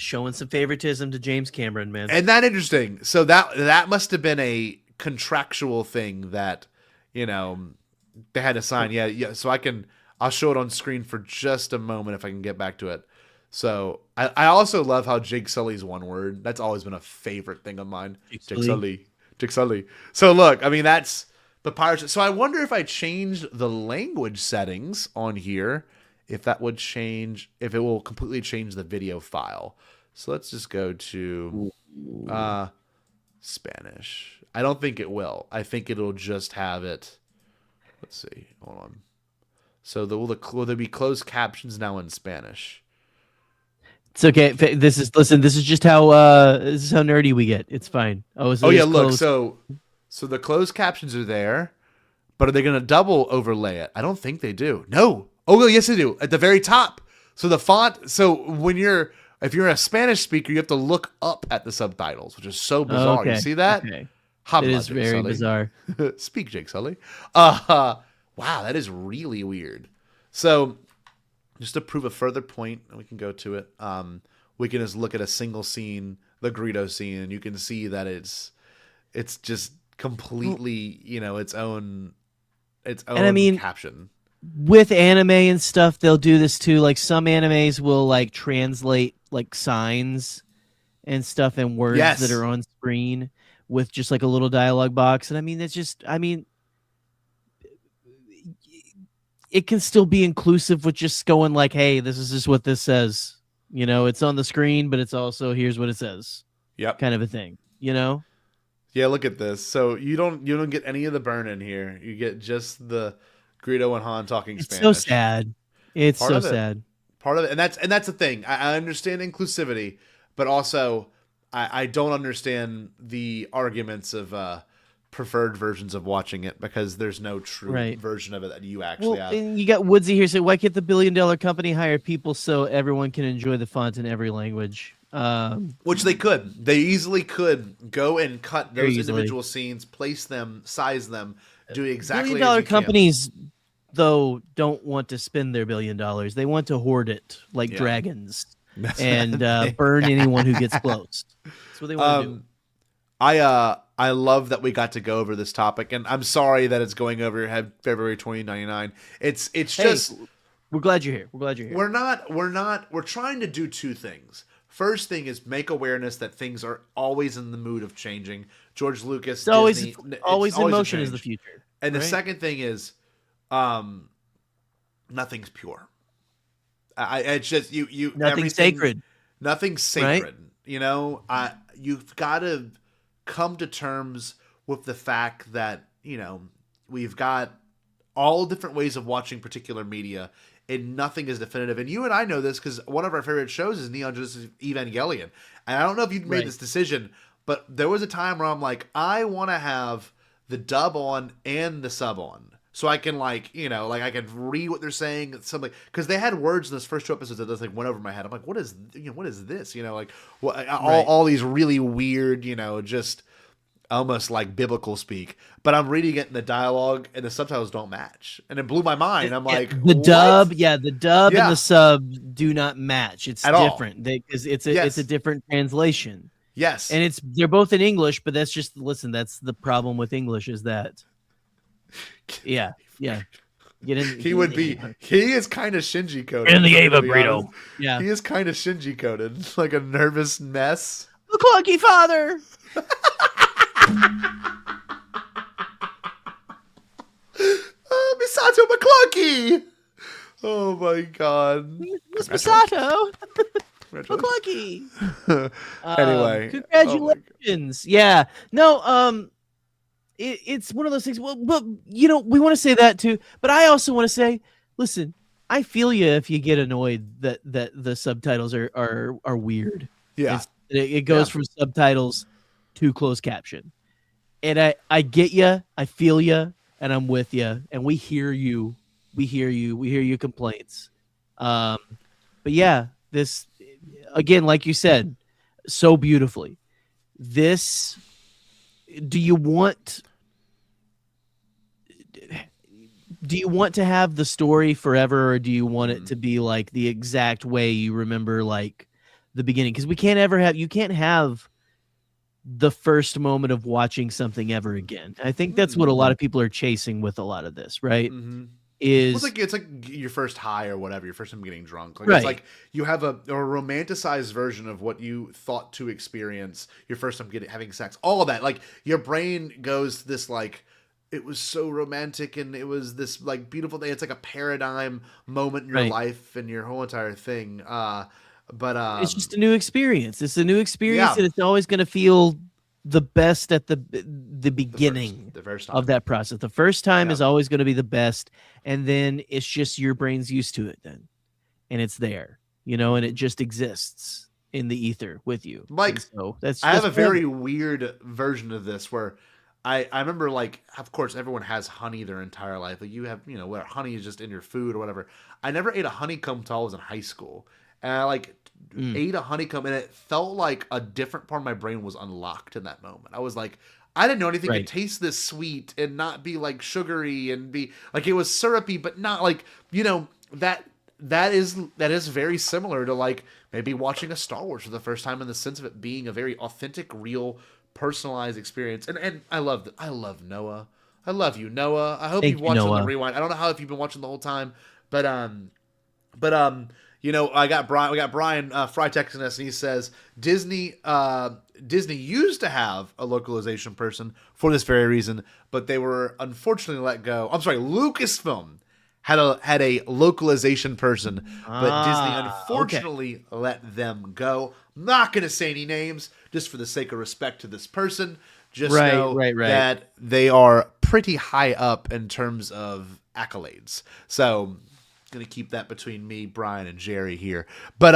H: Showing some favoritism to James Cameron, man.
G: And that interesting. So that must have been a contractual thing that, they had to sign. Yeah. So I'll show it on screen for just a moment if I can get back to it. So I also love how Jake Sully's one word. That's always been a favorite thing of mine. Jake Sully. So look, I mean, that's the Pirates. So I wonder if I changed the language settings on here, if that would change, if it will completely change the video file. So let's just go to Spanish. I don't think it will. I think it'll just have it. Let's see. Hold on. So will there be closed captions now in Spanish?
H: It's okay. This is just how nerdy we get. It's fine.
G: Look. So the closed captions are there, but are they going to double overlay it? I don't think they do. No. Oh, yes, they do. At the very top. So the font. So if you're a Spanish speaker, you have to look up at the subtitles, which is so bizarre. You see that?
H: Okay.
G: It
H: is very bizarre.
G: Speak, Jake Sully. Wow, that is really weird. So, just to prove a further point, we can go to it. We can just look at a single scene, the Greedo scene, and you can see that it's just completely, its own caption.
H: With anime and stuff, they'll do this too. Like some animes will like translate like signs and stuff and words that are on screen with just like a little dialogue box. And I mean, it can still be inclusive with just going like, hey, this is just what this says. It's on the screen, but it's also here's what it says.
G: Yep.
H: Kind of a thing,
G: Yeah, look at this. So you don't get any of the burn in here. You get just the Greedo and Han talking Spanish.
H: So sad. It's so sad.
G: Part of it, and that's the thing. I understand inclusivity, but also I don't understand the arguments of preferred versions of watching it because there's no true version of it that you actually have.
H: And you got Woodsy here saying, why can't the $1 billion company hire people so everyone can enjoy the font in every language?
G: Which they could. They easily could go and cut those individual scenes, place them, size them, do exactly
H: $1 billion companies, though, don't want to spend their $1 billion. They want to hoard it like dragons and burn anyone who gets close. That's what they want to do.
G: I love that we got to go over this topic, and I'm sorry that it's going over your head February 2099. It's just
H: we're glad you're here.
G: We're trying to do two things. First thing is make awareness that things are always in the mood of changing. George Lucas,
H: Disney, always in motion is the future.
G: And the second thing is, nothing's pure. It's just you.
H: Nothing's sacred.
G: Nothing's sacred. Right? You've got to come to terms with the fact that we've got all different ways of watching particular media, and nothing is definitive. And you and I know this because one of our favorite shows is Neon Genesis Evangelion. And I don't know if you've made this decision, but there was a time where I'm like, I want to have the dub on and the sub on. So I can I can read what they're saying, something, because they had words in those first 2 episodes that just went over my head. I'm like, what is this? All these really weird, just almost like biblical speak. But I'm reading it in the dialogue, and the subtitles don't match, and it blew my mind. I'm like,
H: the dub and the sub do not match. It's different because it's a different translation.
G: Yes,
H: and they're both in English, but that's the problem with English is that. Yeah. Get in.
G: He is kind of Shinji coded.
H: In the Ava burrito. Yeah.
G: He is kind of Shinji coded, like a nervous mess.
H: The clunky father.
G: Misato McClunky. Oh my god.
H: Miss Misato. McClunky.
G: Anyway.
H: Congratulations. Yeah. No, it's one of those things. Well, but we want to say that too. But I also want to say, listen, I feel you if you get annoyed that the subtitles are weird.
G: Yeah,
H: it goes from subtitles to closed caption, and I get you, I feel you, and I'm with you, and we hear you, we hear your complaints. But yeah, this again, like you said, so beautifully. This. Do you want to have the story forever, or do you want it to be like the exact way you remember like the beginning, because you can't have the first moment of watching something ever again. I think that's what a lot of people are chasing with a lot of this, right? Is
G: it's like your first high or whatever, your first time getting drunk. Like
H: Right.
G: It's like you have a romanticized version of what you thought to experience your first time having sex. All of that, like your brain goes this like, it was so romantic and it was this like beautiful day. It's like a paradigm moment in your
H: Right.
G: life and your whole entire thing. But
H: it's just a new experience. It's a new experience,
G: Yeah.
H: and it's always going to feel the best at the beginning
G: the first
H: of
G: time.
H: that process. The first time
G: Yeah.
H: is always going to be the best, and then it's just your brain's used to it then, and it's there, and it just exists in the ether with you.
G: Like,
H: And so that's
G: I have a
H: that's
G: very weird version of this where I remember, like, of course, everyone has honey their entire life. Like, you have, where honey is just in your food or whatever. I never ate a honeycomb until I was in high school. And I, like, ate a honeycomb, and it felt like a different part of my brain was unlocked in that moment. I was like, I didn't know anything
H: Right.
G: could taste this sweet and not be, like, sugary and be, like, it was syrupy, but not, like, that is very similar to, like, maybe watching a Star Wars for the first time in the sense of it being a very authentic, real, personalized experience. And I love Noah. I love you, Noah. I hope
H: Thank
G: you've
H: you,
G: watched on
H: Noah.
G: the rewind. I don't know how if you've been watching the whole time, but I got Brian. We got Brian Fry texting us, and he says Disney used to have a localization person for this very reason, but they were unfortunately let go. I'm sorry, Lucasfilm had a localization person, but Disney unfortunately let them go. I'm not going to say any names, just for the sake of respect to this person. Just know that they are pretty high up in terms of accolades. So, going to keep that between me, Brian, and Jerry here. But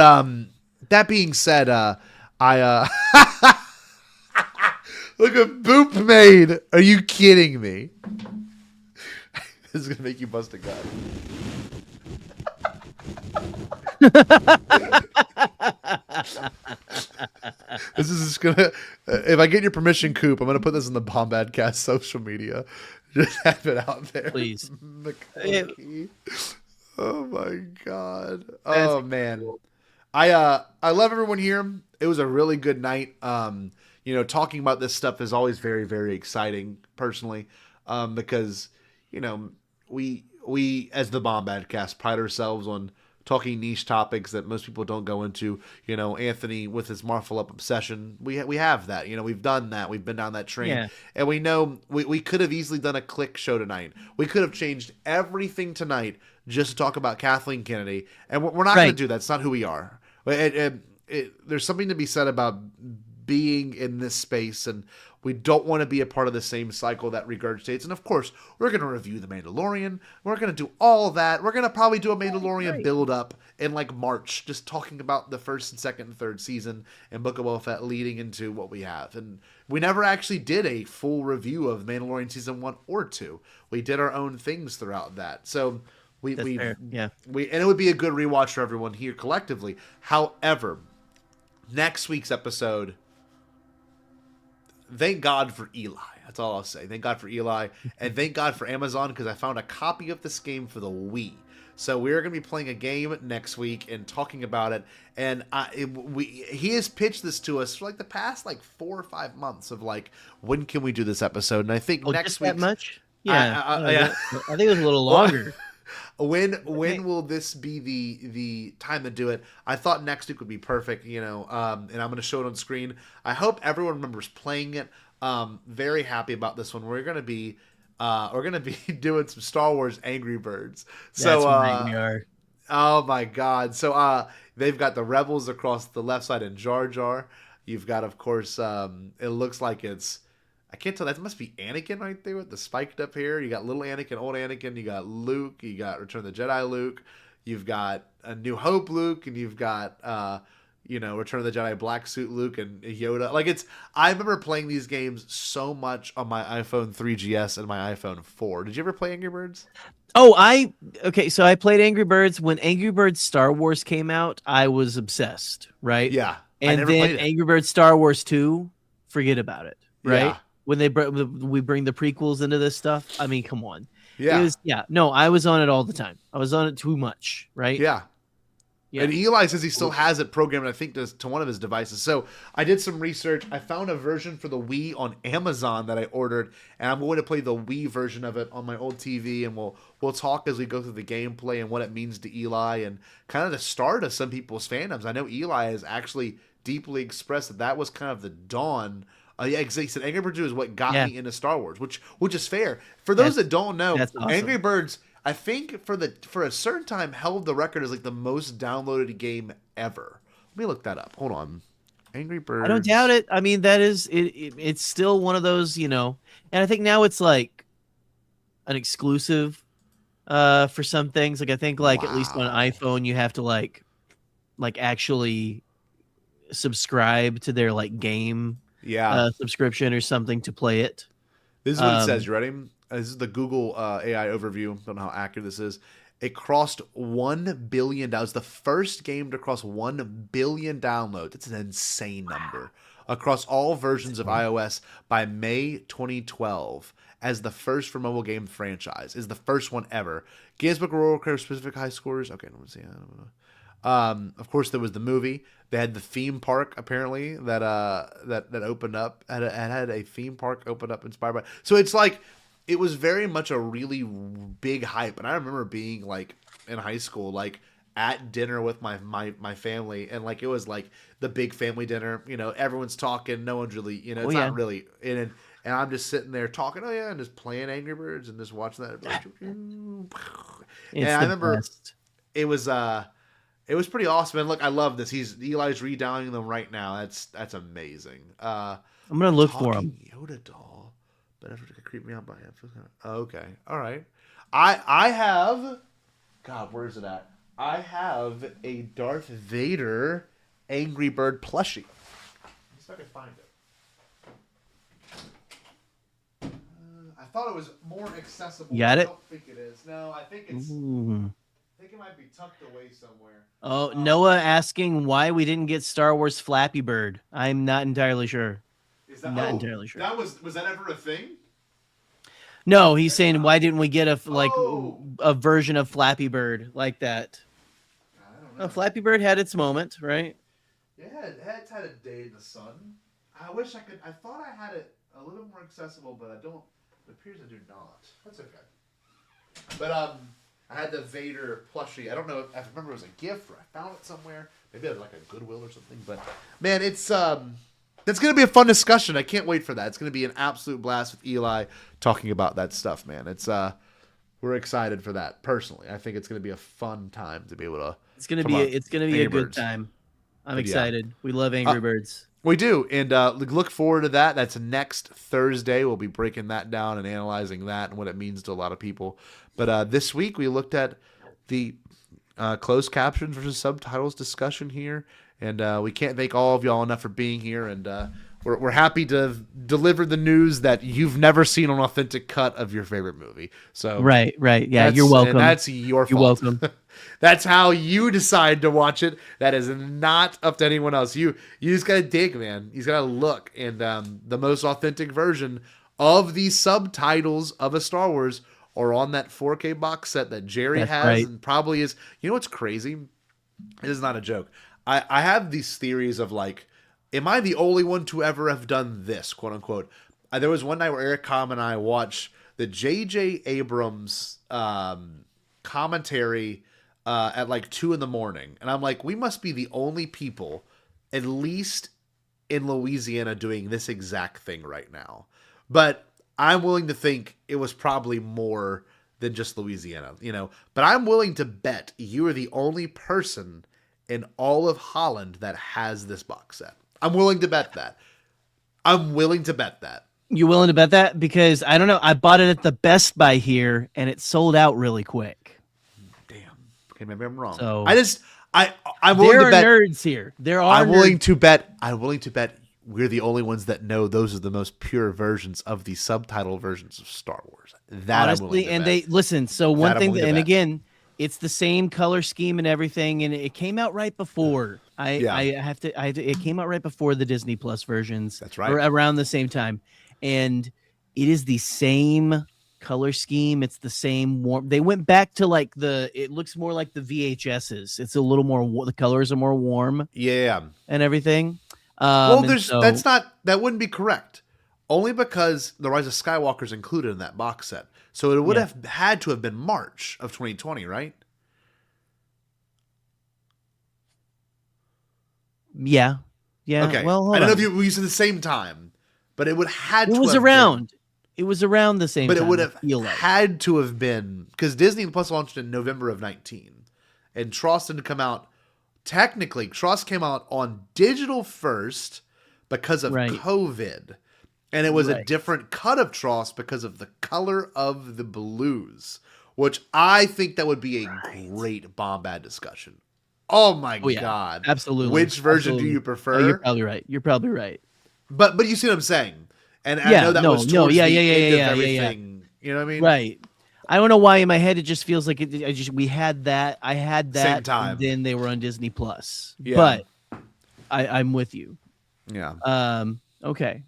G: that being said, I look at Boop made. Are you kidding me? This is going to make you bust a gut. This is just gonna. If I get your permission, Coop, I'm gonna put this in the Bombadcast social media. Just have it out there,
H: Please.
G: McClunky. Oh my god. Oh man. I love everyone here. It was a really good night. Talking about this stuff is always very, very exciting personally. Because, we as the Bombadcast pride ourselves on talking niche topics that most people don't go into. Anthony with his Marvel Up obsession, we have that. We've done that. We've been down that train.
H: Yeah.
G: And we know we could have easily done a click show tonight. We could have changed everything tonight just to talk about Kathleen Kennedy. And we're not going to do that. It's not who we are. There's something to be said about being in this space, and we don't want to be a part of the same cycle that regurgitates. And of course, we're going to review The Mandalorian. We're going to do all of that. We're going to probably do a Mandalorian build up in like March, just talking about the first and second and third season and Book of Boba Fett leading into what we have. And we never actually did a full review of Mandalorian season 1 or 2. We did our own things throughout that. So and it would be a good rewatch for everyone here collectively. However, next week's episode, thank God for Eli. That's all I'll say. Thank God for Eli, and thank God for Amazon, because I found a copy of this game for the Wii. So we're going to be playing a game next week and talking about it. And he has pitched this to us for like the past 4 or 5 months of like, when can we do this episode? And I think next week.
H: That much? Yeah,
G: I
H: think it was a little longer.
G: When will this be the time to do it? I thought next week would be perfect, and I'm going to show it on screen. I hope everyone remembers playing it. Very happy about this one. We're going to be doing some Star Wars Angry Birds.
H: That's right, we are.
G: Oh my God! So they've got the Rebels across the left side and Jar Jar. You've got, of course, it looks like it's. I can't tell. That must be Anakin right there with the spiked up hair. You got little Anakin, old Anakin. You got Luke. You got Return of the Jedi Luke. You've got A New Hope Luke, and you've got Return of the Jedi black suit Luke and Yoda. I remember playing these games so much on my iPhone 3GS and my iPhone 4. Did you ever play Angry Birds?
H: Oh, so I played Angry Birds when Angry Birds Star Wars came out. I was obsessed, right?
G: Yeah,
H: and then Angry Birds Star Wars 2, forget about it, right?
G: Yeah.
H: When we bring the prequels into this stuff, I mean, come on.
G: Yeah.
H: No, I was on it all the time. I was on it too much, right?
G: Yeah.
H: Yeah.
G: And Eli says he still has it programmed, I think, to one of his devices. So I did some research. I found a version for the Wii on Amazon that I ordered, and I'm going to play the Wii version of it on my old TV, and we'll talk as we go through the gameplay and what it means to Eli and kind of the start of some people's fandoms. I know Eli has actually deeply expressed that was kind of the dawn. Yeah, he said Angry Birds 2 is what got me into Star Wars, which is fair. For those that don't know,
H: awesome.
G: Angry Birds, I think for a certain time held the record as like the most downloaded game ever. Let me look that up. Hold on. Angry Birds.
H: I don't doubt it. I mean, that is it's still one of those, and I think now it's like an exclusive for some things. Like I think at least on iPhone you have to like actually subscribe to their like game subscription or something to play it.
G: This is what it says. You ready? This is the Google AI overview. Don't know how accurate this is. It crossed 1 billion. That was the first game to cross 1 billion downloads. That's an insane number. Across all versions of iOS by May 2012 as the first for mobile game franchise. Is the first one ever. Guinness Book of World Records specific high scores. Okay, let me see. I don't know. Of course, there was the movie. They had the theme park apparently that opened up. Had a theme park open up inspired by. So it's like it was very much a really big hype, and I remember being like in high school, like at dinner with my family, and like it was like the big family dinner. Everyone's talking, no one's really, it's not really in. And I'm just sitting there talking, and just playing Angry Birds and just watching that. And I remember it was pretty awesome. And look, I love this. Eli's redownloading them right now. That's amazing.
H: I'm gonna look for him.
G: Yoda doll. But that's what could creep me out by him. Okay. All right. I have. God, where is it at? I have a Darth Vader Angry Bird plushie. Let's see if I can find it. I thought it was more accessible.
H: You got it?
G: I don't think it is. No, I think it's. I think it might be tucked away somewhere.
H: Oh, Noah asking why we didn't get Star Wars Flappy Bird. I'm not entirely sure.
G: Is that
H: not entirely sure?
G: That was that ever a thing?
H: No, he's saying why didn't we get a version of Flappy Bird like that?
G: I don't know.
H: Flappy Bird had its moment, right?
G: Yeah, it's had a day in the sun. I wish I could. I thought I had it a little more accessible, but I don't. It appears I do not. That's okay. But I had the Vader plushie. I don't know if I remember it was a gift or I found it somewhere. Maybe it was like a Goodwill or something. But man, it's that's gonna be a fun discussion. I can't wait for that. It's gonna be an absolute blast with Eli talking about that stuff, man. It's we're excited for that. Personally, I think it's gonna be a fun time to be able to.
H: It's gonna be a good time. I'm excited. Yeah. We love Angry Birds.
G: We do, and look forward to that. That's next Thursday. We'll be breaking that down and analyzing that and what it means to a lot of people. But this week we looked at the closed captions versus subtitles discussion here, and we can't thank all of y'all enough for being here. And we're happy to deliver the news that you've never seen an authentic cut of your favorite movie. So
H: right, yeah, you're welcome.
G: And that's your fault.
H: You're welcome.
G: That's how you decide to watch it. That is not up to anyone else. You just gotta dig, man. You just gotta look, and the most authentic version of the subtitles of a Star Wars are on that 4K box set that Jerry has, and probably is. You know what's crazy? It is not a joke. I have these theories of like, am I the only one to ever have done this, quote unquote? There was one night where Eric Com and I watched the J.J. Abrams commentary at like 2 a.m, and I'm like, we must be the only people, at least in Louisiana, doing this exact thing right now. But I'm willing to think it was probably more than just Louisiana, But I'm willing to bet you are the only person in all of Holland that has this box set. I'm willing to bet that.
H: You willing to bet that? Because I don't know. I bought it at the Best Buy here, and it sold out really quick.
G: Damn. Okay, maybe I'm wrong.
H: So
G: I'm willing to bet.
H: There are nerds here.
G: I'm willing to bet we're the only ones that know those are the most pure versions of the subtitle versions of Star Wars. That
H: honestly, and they listen. So one thing, and again, it's the same color scheme and everything, and it came out right before. It came out right before the Disney Plus versions.
G: That's right.
H: Or around the same time, and it is the same color scheme. It's the same warm. They went back to like it looks more like the VHSs. It's a little more, the colors are more warm.
G: Yeah.
H: And everything.
G: Well, that wouldn't be correct. Only because The Rise of Skywalker is included in that box set. So it would have had to have been March of 2020, right?
H: Yeah. Yeah.
G: Okay.
H: Well,
G: I don't know if you used at the same time, but it would have to.
H: It was
G: have
H: around.
G: Been,
H: it was around the same.
G: But
H: time,
G: it would have had to have been because Disney Plus launched in November of 19, and Tross didn't come out. Technically, Tross came out on digital first because of COVID, and it was a different cut of Tross because of the color of the blues, which I think that would be a great Bombad discussion. Oh my God.
H: Absolutely.
G: Which version do you prefer?
H: Oh, you're probably right. You're probably right.
G: But you see what I'm saying? And I know that was towards the end of everything. You know what I mean?
H: Right. I don't know why in my head it just feels like we had that. I had that.
G: Same time.
H: And then they were on Disney Plus.
G: Yeah.
H: But I'm with you.
G: Yeah.
H: Okay.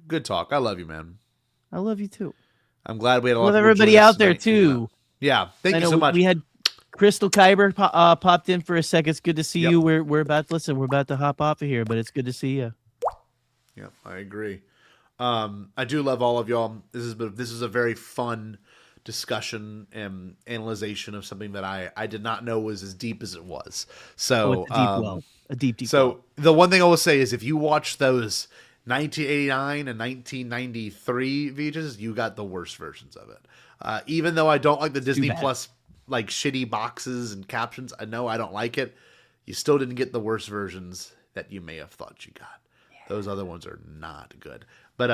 G: Good talk. I love you, man.
H: I love you too.
G: I'm glad we had a lot
H: with
G: of
H: everybody out there too.
G: Yeah. Thank you so much.
H: We had Crystal Kyber popped in for a second. It's good to see you. We're about to hop off of here, but it's good to see you.
G: Yeah, I agree. I do love all of y'all. This is a very fun discussion and analyzation of something that I did not know was as deep as it was. So
H: a deep
G: so
H: well.
G: The one thing I will say is if you watch those 1989 and 1993 VHS, you got the worst versions of it. Even though I don't like the Disney Plus like shitty boxes and captions, I know I don't like it. You still didn't get the worst versions that you may have thought you got. Yeah. Those other ones are not good. But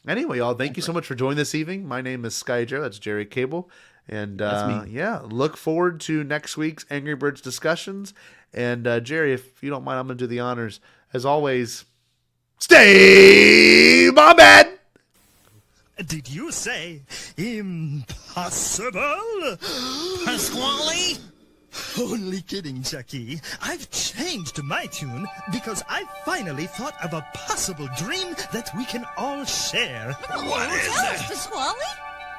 G: anyway, y'all, thank you so much for joining this evening. My name is Sky Joe. That's Jerry Cable. And look forward to next week's Angry Birds discussions. And Jerry, if you don't mind, I'm going to do the honors. As always, stay Bombad!
J: Did you say impossible?
C: Pasquale?
J: Only kidding, Chucky. I've changed my tune because I finally thought of a possible dream that we can all share.
C: What is it?
B: Pasquale?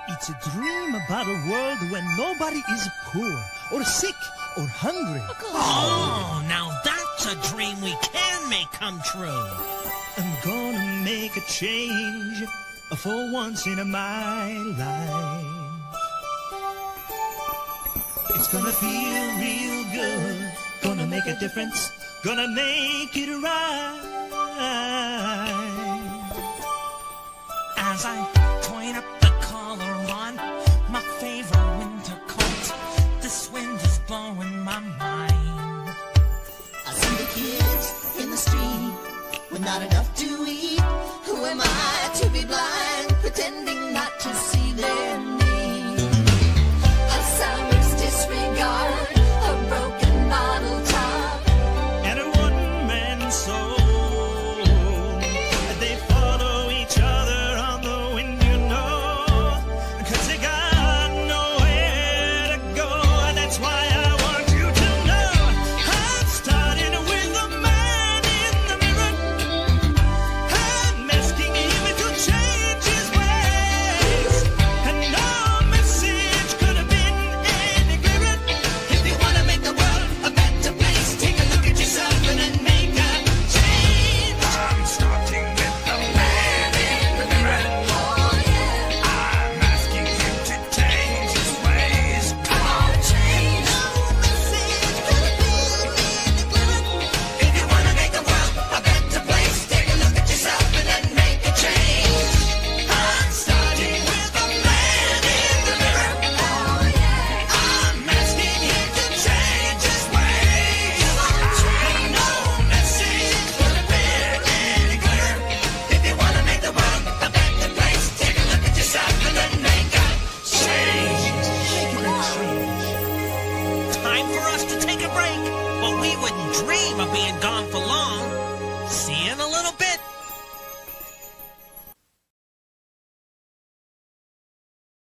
J: It's a dream about a world when nobody is poor or sick or hungry.
C: Oh, now that's a dream we can make come true.
J: I'm gonna make a change for once in my life. It's gonna feel real good, gonna make a difference, gonna make it right.
C: As I point up the collar on my favorite winter coat, this wind is blowing my mind.
K: I see the kids in the street with not enough to eat. Who am I to be blind, pretending not to see their